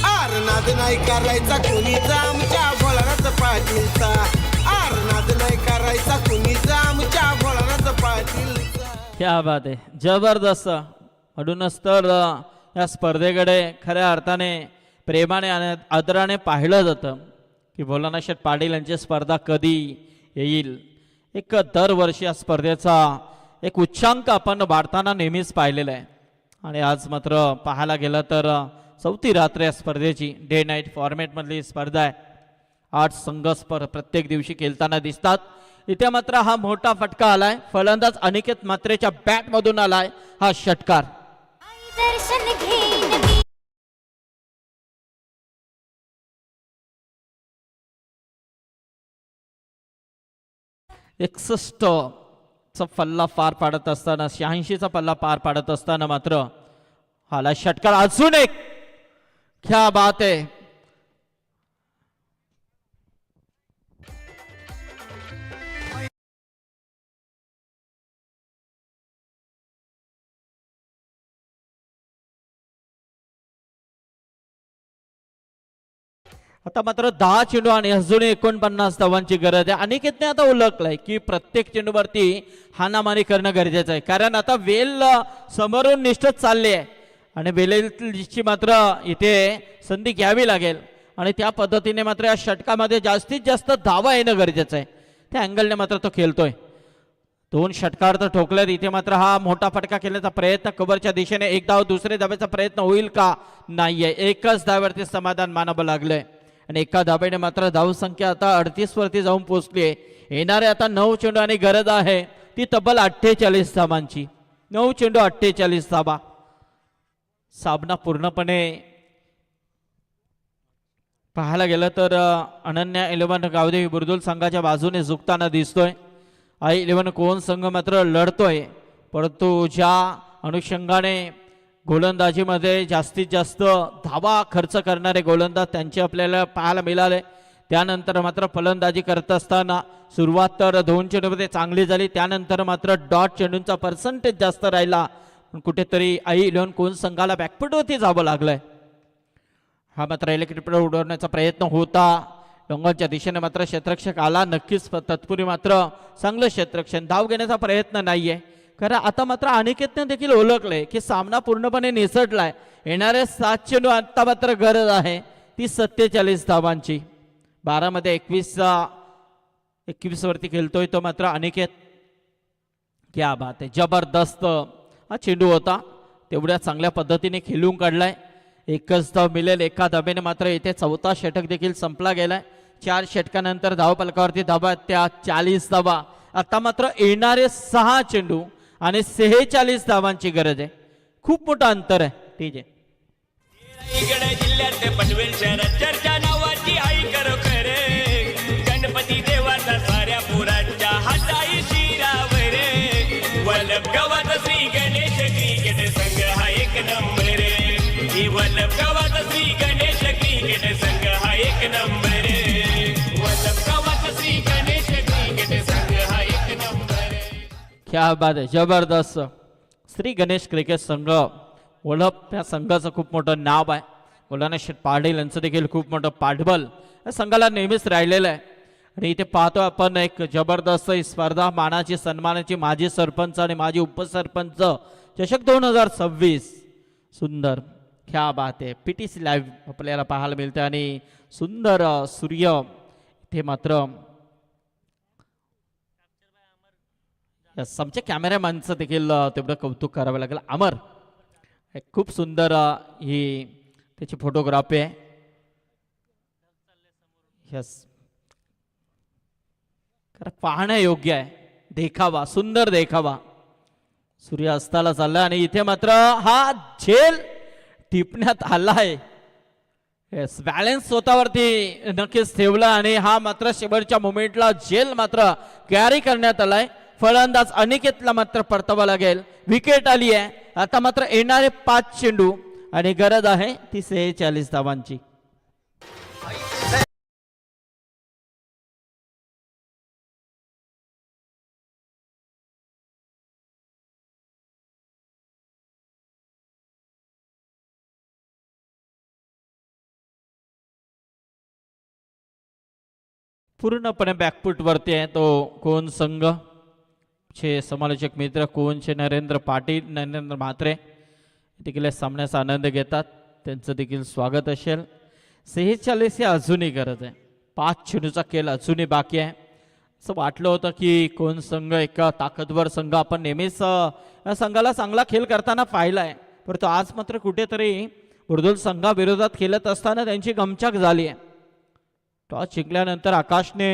आरनाद नाही करायचा कुणीचा आमच्या भोलानाथ पाटीलचा. आरनाद नाही करायचा कुणीचा आमच्या भोलानाथ पाटीलचा. क्या बात आहे. जबरदस्त. म्हणूनच तर या स्पर्धेकडे खऱ्या अर्थाने प्रेमाने आणि आदराने पाहिलं जातं. की भोलानाथ शेठ पाटील यांची स्पर्धा कधी येईल. एक दरवर्षी या स्पर्धेचा एक उच्चांक आपण वाढताना नेहमीच पाहिलेला आहे आणि आज मात्र पाहायला गेलं तर चौथी रात्र या स्पर्धेची डे नाईट फॉर्मॅटमधली स्पर्धा आहे. 8 संघ प्रत्येक दिवशी खेळताना दिसतात. इथे मात्र हा मोठा फटका आलाय. फलंदाज अनिकेत मात्रेच्या बॅट मधून आलाय हा षटकार. दर्शन घेईन मी 61 चा पल्ला पार पाडत असताना 86 चा पल्ला पार पाडत असताना मात्र हाला षटकार. अजून एक, क्या बात आहे. आता मात्र 10 चेंडू आणि अजून 49 धावांची गरज आहे. अनिकेतने आता ओळखलंय की प्रत्येक चेंडूवरती हाणामारी करणं गरजेचं आहे, कारण आता वेल समोरून निष्ठच चालली आहे आणि वेलेची मात्र इथे संधी घ्यावी लागेल आणि त्या पद्धतीने मात्र या षटकामध्ये जास्तीत जास्त धावा येणं गरजेचं आहे. त्या अँगलने मात्र तो खेळतोय. 2 षटकार तर ठोकलेत. इथे मात्र हा मोठा फटका खेळण्याचा प्रयत्न कव्हरच्या दिशेने. एक धाव दुसरे धावेचा प्रयत्न होईल का? नाहीये. एकच धाव्यावरती समाधान मानावं लागलंय आणि एका धाब्याने मात्र धावसंख्या आता 38 वरती जाऊन पोहोचली आहे. येणारे आता 9 चेंडू आणि गरज आहे ती तब्बल 48 धावांची. 9 चेंडू 48 धावा. सामना पूर्णपणे पाहायला गेलं तर अनन्या 11 गावदेवी बुर्दुल संघाच्या बाजूने झुकताना दिसतोय. आई 11 कोण संघ मात्र लढतोय, परंतु ज्या अनुषंगाने गोलंदाजीमध्ये जास्तीत जास्त धावा खर्च करणारे गोलंदाज त्यांचे आपल्याला पाहायला मिळाले. त्यानंतर मात्र फलंदाजी करत असताना सुरुवात तर 2 चेंडूमध्ये चांगली झाली, त्यानंतर मात्र डॉट चेंडूंचा पर्सेंटेज जास्त राहिला. पण कुठेतरी आई 11 कोण संघाला बॅकफुटवरती जावं लागलंय. हा मात्र इलेक्ट्रिक उडवण्याचा प्रयत्न होता. डोंगरच्या दिशेने मात्र क्षेत्ररक्षक आला नक्कीच. तत्पूर्वी मात्र चांगलं क्षेत्ररक्षण. धाव घेण्याचा प्रयत्न नाहीये, कारण आता मात्र अनिकेतने देखील ओळखले की सामना पूर्णपणे निसटलाय. येणारे 7 चेंडू आता मात्र गरज आहे ती 47 धावांची. 12 मध्ये 21 वरती खेळतोय तो मात्र अनिकेत. क्या बात आहे. जबरदस्त हा चेंडू होता, तेवढ्या चांगल्या पद्धतीने खेळून काढलाय. एकच धाव मिळेल. एका धाब्याने मात्र इथे 4था षटक देखील संपला गेलाय. 4 षटकानंतर धावफलकावरती धावा त्या 40 धावा. आता मात्र येणारे 6 चेंडू आणि 46 धावांची गरज आहे. खूप मोठं अंतर आहे. ठीक आहे. रायगड जिल्ह्यात पनवेल शहरात चर्चा नावाची आई खरोखर गणपती देवाचा साऱ्या पुरांच्या हाताई शिरावर वल्लभ गावात श्री गणेश क्रिकेट संघ हा एक नंबर. ही वल्लभ गावात श्री गणेश क्रिकेट संघ हा एक नंबर. वल्लभ गावात श्री गणेश क्रिकेट संघ हा एक नंबर. क्या बात आहे. जबरदस्त. श्री गणेश क्रिकेट संघ ओळख या संघाचं खूप मोठं नाव आहे. भोलानाथ शेठ पाटील यांचं देखील खूप मोठं पाठबळ या संघाला नेहमीच राहिलेलं आहे. आणि इथे पाहतो आपण एक जबरदस्त ही स्पर्धा मानाची सन्मानाची. माजी सरपंच आणि माजी उपसरपंच चषक 2026. सुंदर. क्या बात आहे. PTC लाईव्ह आपल्याला पाहायला मिळते आणि सुंदर सूर्य इथे मात्र आमच्या कॅमेरामॅनचं देखील तेवढं कौतुक करावं लागेल. अमर खूप सुंदर ही त्याची फोटोग्राफी आहे. यस, खरं पाहणं योग्य आहे. देखावा, सुंदर देखावा. सूर्य अस्ताला चालला आणि इथे मात्र हा झेल टिपण्यात आला आहे. येस, बॅलन्स स्वतःवरती नक्कीच ठेवला आणि हा मात्र शेवटच्या मोमेंटला झेल मात्र कॅरी करण्यात आलाय. फलंदाज अनिकेतला मात्र परतावा लागेल. विकेट आली आहे. आता मात्र येणारे 5 चेंडू आणि गरज आहे ती 46 धावांची. पूर्णपणे बॅकफुट वरती आहे तो कोण संघ. चे समालोचक मित्र कोणचे नरेंद्र पाटील, नरेंद्र म्हात्रे देखील सामन्याचा आनंद घेतात. त्यांचं देखील स्वागत असेल. 46 ही अजूनही गरज आहे. 5 चेंडूचा खेळ अजूनही बाकी आहे. असं वाटलं होतं की कोण संघ एका ताकदवर संघ आपण नेहमीच या संघाला चांगला खेळ करताना पाहिला आहे, परंतु आज मात्र कुठेतरी बुर्दुल संघाविरोधात खेळत असताना त्यांची गमचाक झाली आहे. टॉस जिंकल्यानंतर आकाशने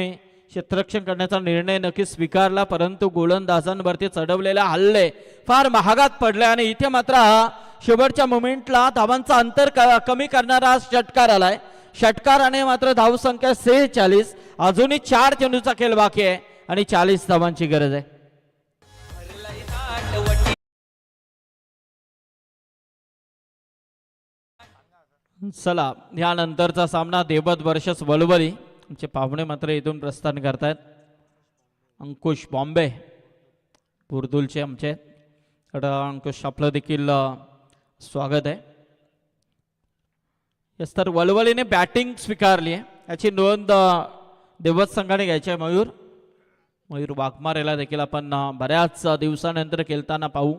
क्षेत्ररक्षण करण्याचा निर्णय नक्की स्वीकारला, परंतु गोलंदाजांवरती चढवलेले हल्ले फार महागात पडले आणि इथे मात्र शेवटच्या मोमेंटला धावांचा अंतर कमी करणारा षटकार आलाय. षटकाराने मात्र धावसंख्या 46. अजूनही 4 चेंडूचा खेळ बाकी आहे आणि 40 धावांची गरज आहे. चला यानंतरचा सामना देवत वर्सेस वलवली. आमचे पाहुणे मात्र इथून प्रस्थान करतायत. अंकुश बॉम्बे बुर्दुलचे आमचे. तर अंकुश आपलं देखील स्वागत आहे. यस, तर वलवलीने बॅटिंग स्वीकारली आहे याची नोंद देवत संघाने घ्यायची आहे. मयूर वाघमारेला देखील आपण बऱ्याच दिवसानंतर खेळताना पाहू.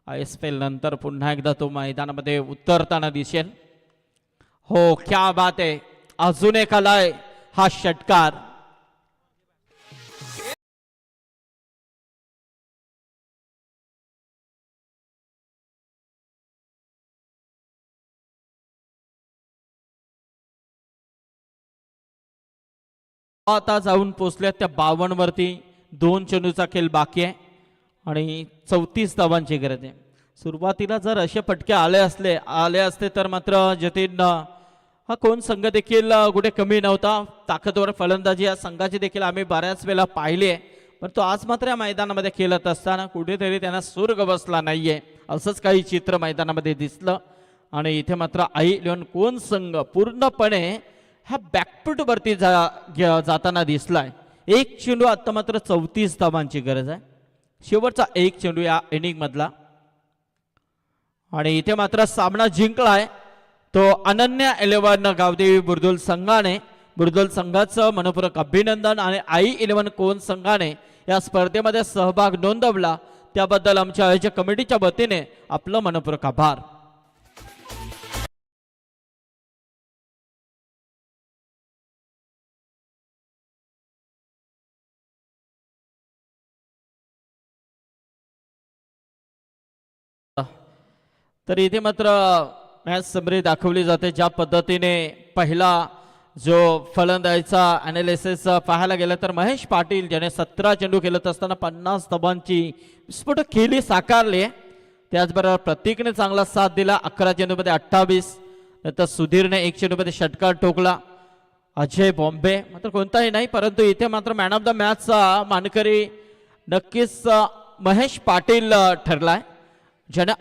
ISPL नंतर पुन्हा एकदा तो मैदानामध्ये उतरताना दिसेल. हो, क्या बात आहे. अजून एक आलाय हा षटकार. आता जाऊन पोचल्यात त्या 52 वरती. 2 चेंडूचा खेळ बाकी आहे आणि 34 धावांची गरज आहे. सुरुवातीला जर असे फटके आले असते तर मात्र जतीन हा कोण संघ देखील कुठे कमी नव्हता. ताकदवर फलंदाजी या संघाची देखील आम्ही बऱ्याच वेळा पाहिली आहे, परंतु आज मात्र या मैदानामध्ये खेळत असताना कुठेतरी त्यांना सुर्ग बसला नाहीये असंच काही चित्र मैदानामध्ये दिसलं. आणि इथे मात्र I11 कोण संघ पूर्णपणे ह्या बॅकफूट वरती जाताना दिसलाय. 1 चेंडू आता मात्र 34 धावांची गरज आहे. शेवटचा 1 चेंडू या इनिंग मधला आणि इथे मात्र सामना जिंकलाय तो अनन्या 11 गावदेवी बुर्दुल संघाने. बुर्दुल संघाचं मनपूर्वक अभिनंदन आणि I11 कोण संघाने या स्पर्धेमध्ये सहभाग नोंदवला त्याबद्दल आमच्या आयोजक कमिटीच्या वतीने आपलं मनपूर्वक आभार. तर इथे मात्र मॅच समरी दाखवली जाते. ज्या पद्धतीने पहिला जो फलंदाजीचा अनालिसिस पाहायला गेला तर महेश पाटील ज्याने 17 चेंडू खेळत असताना 50 धावांची विस्फोटक खेळी साकारली. त्याचबरोबर प्रतीकने चांगला साथ दिला. 11 चेंडूमध्ये 28. नंतर सुधीरने 1 चेंडूमध्ये षटकार ठोकला. अजय बॉम्बे मात्र कोणताही नाही, परंतु इथे मात्र मॅन ऑफ द मॅचचा मानकरी नक्कीच महेश पाटील ठरलाय ज्याने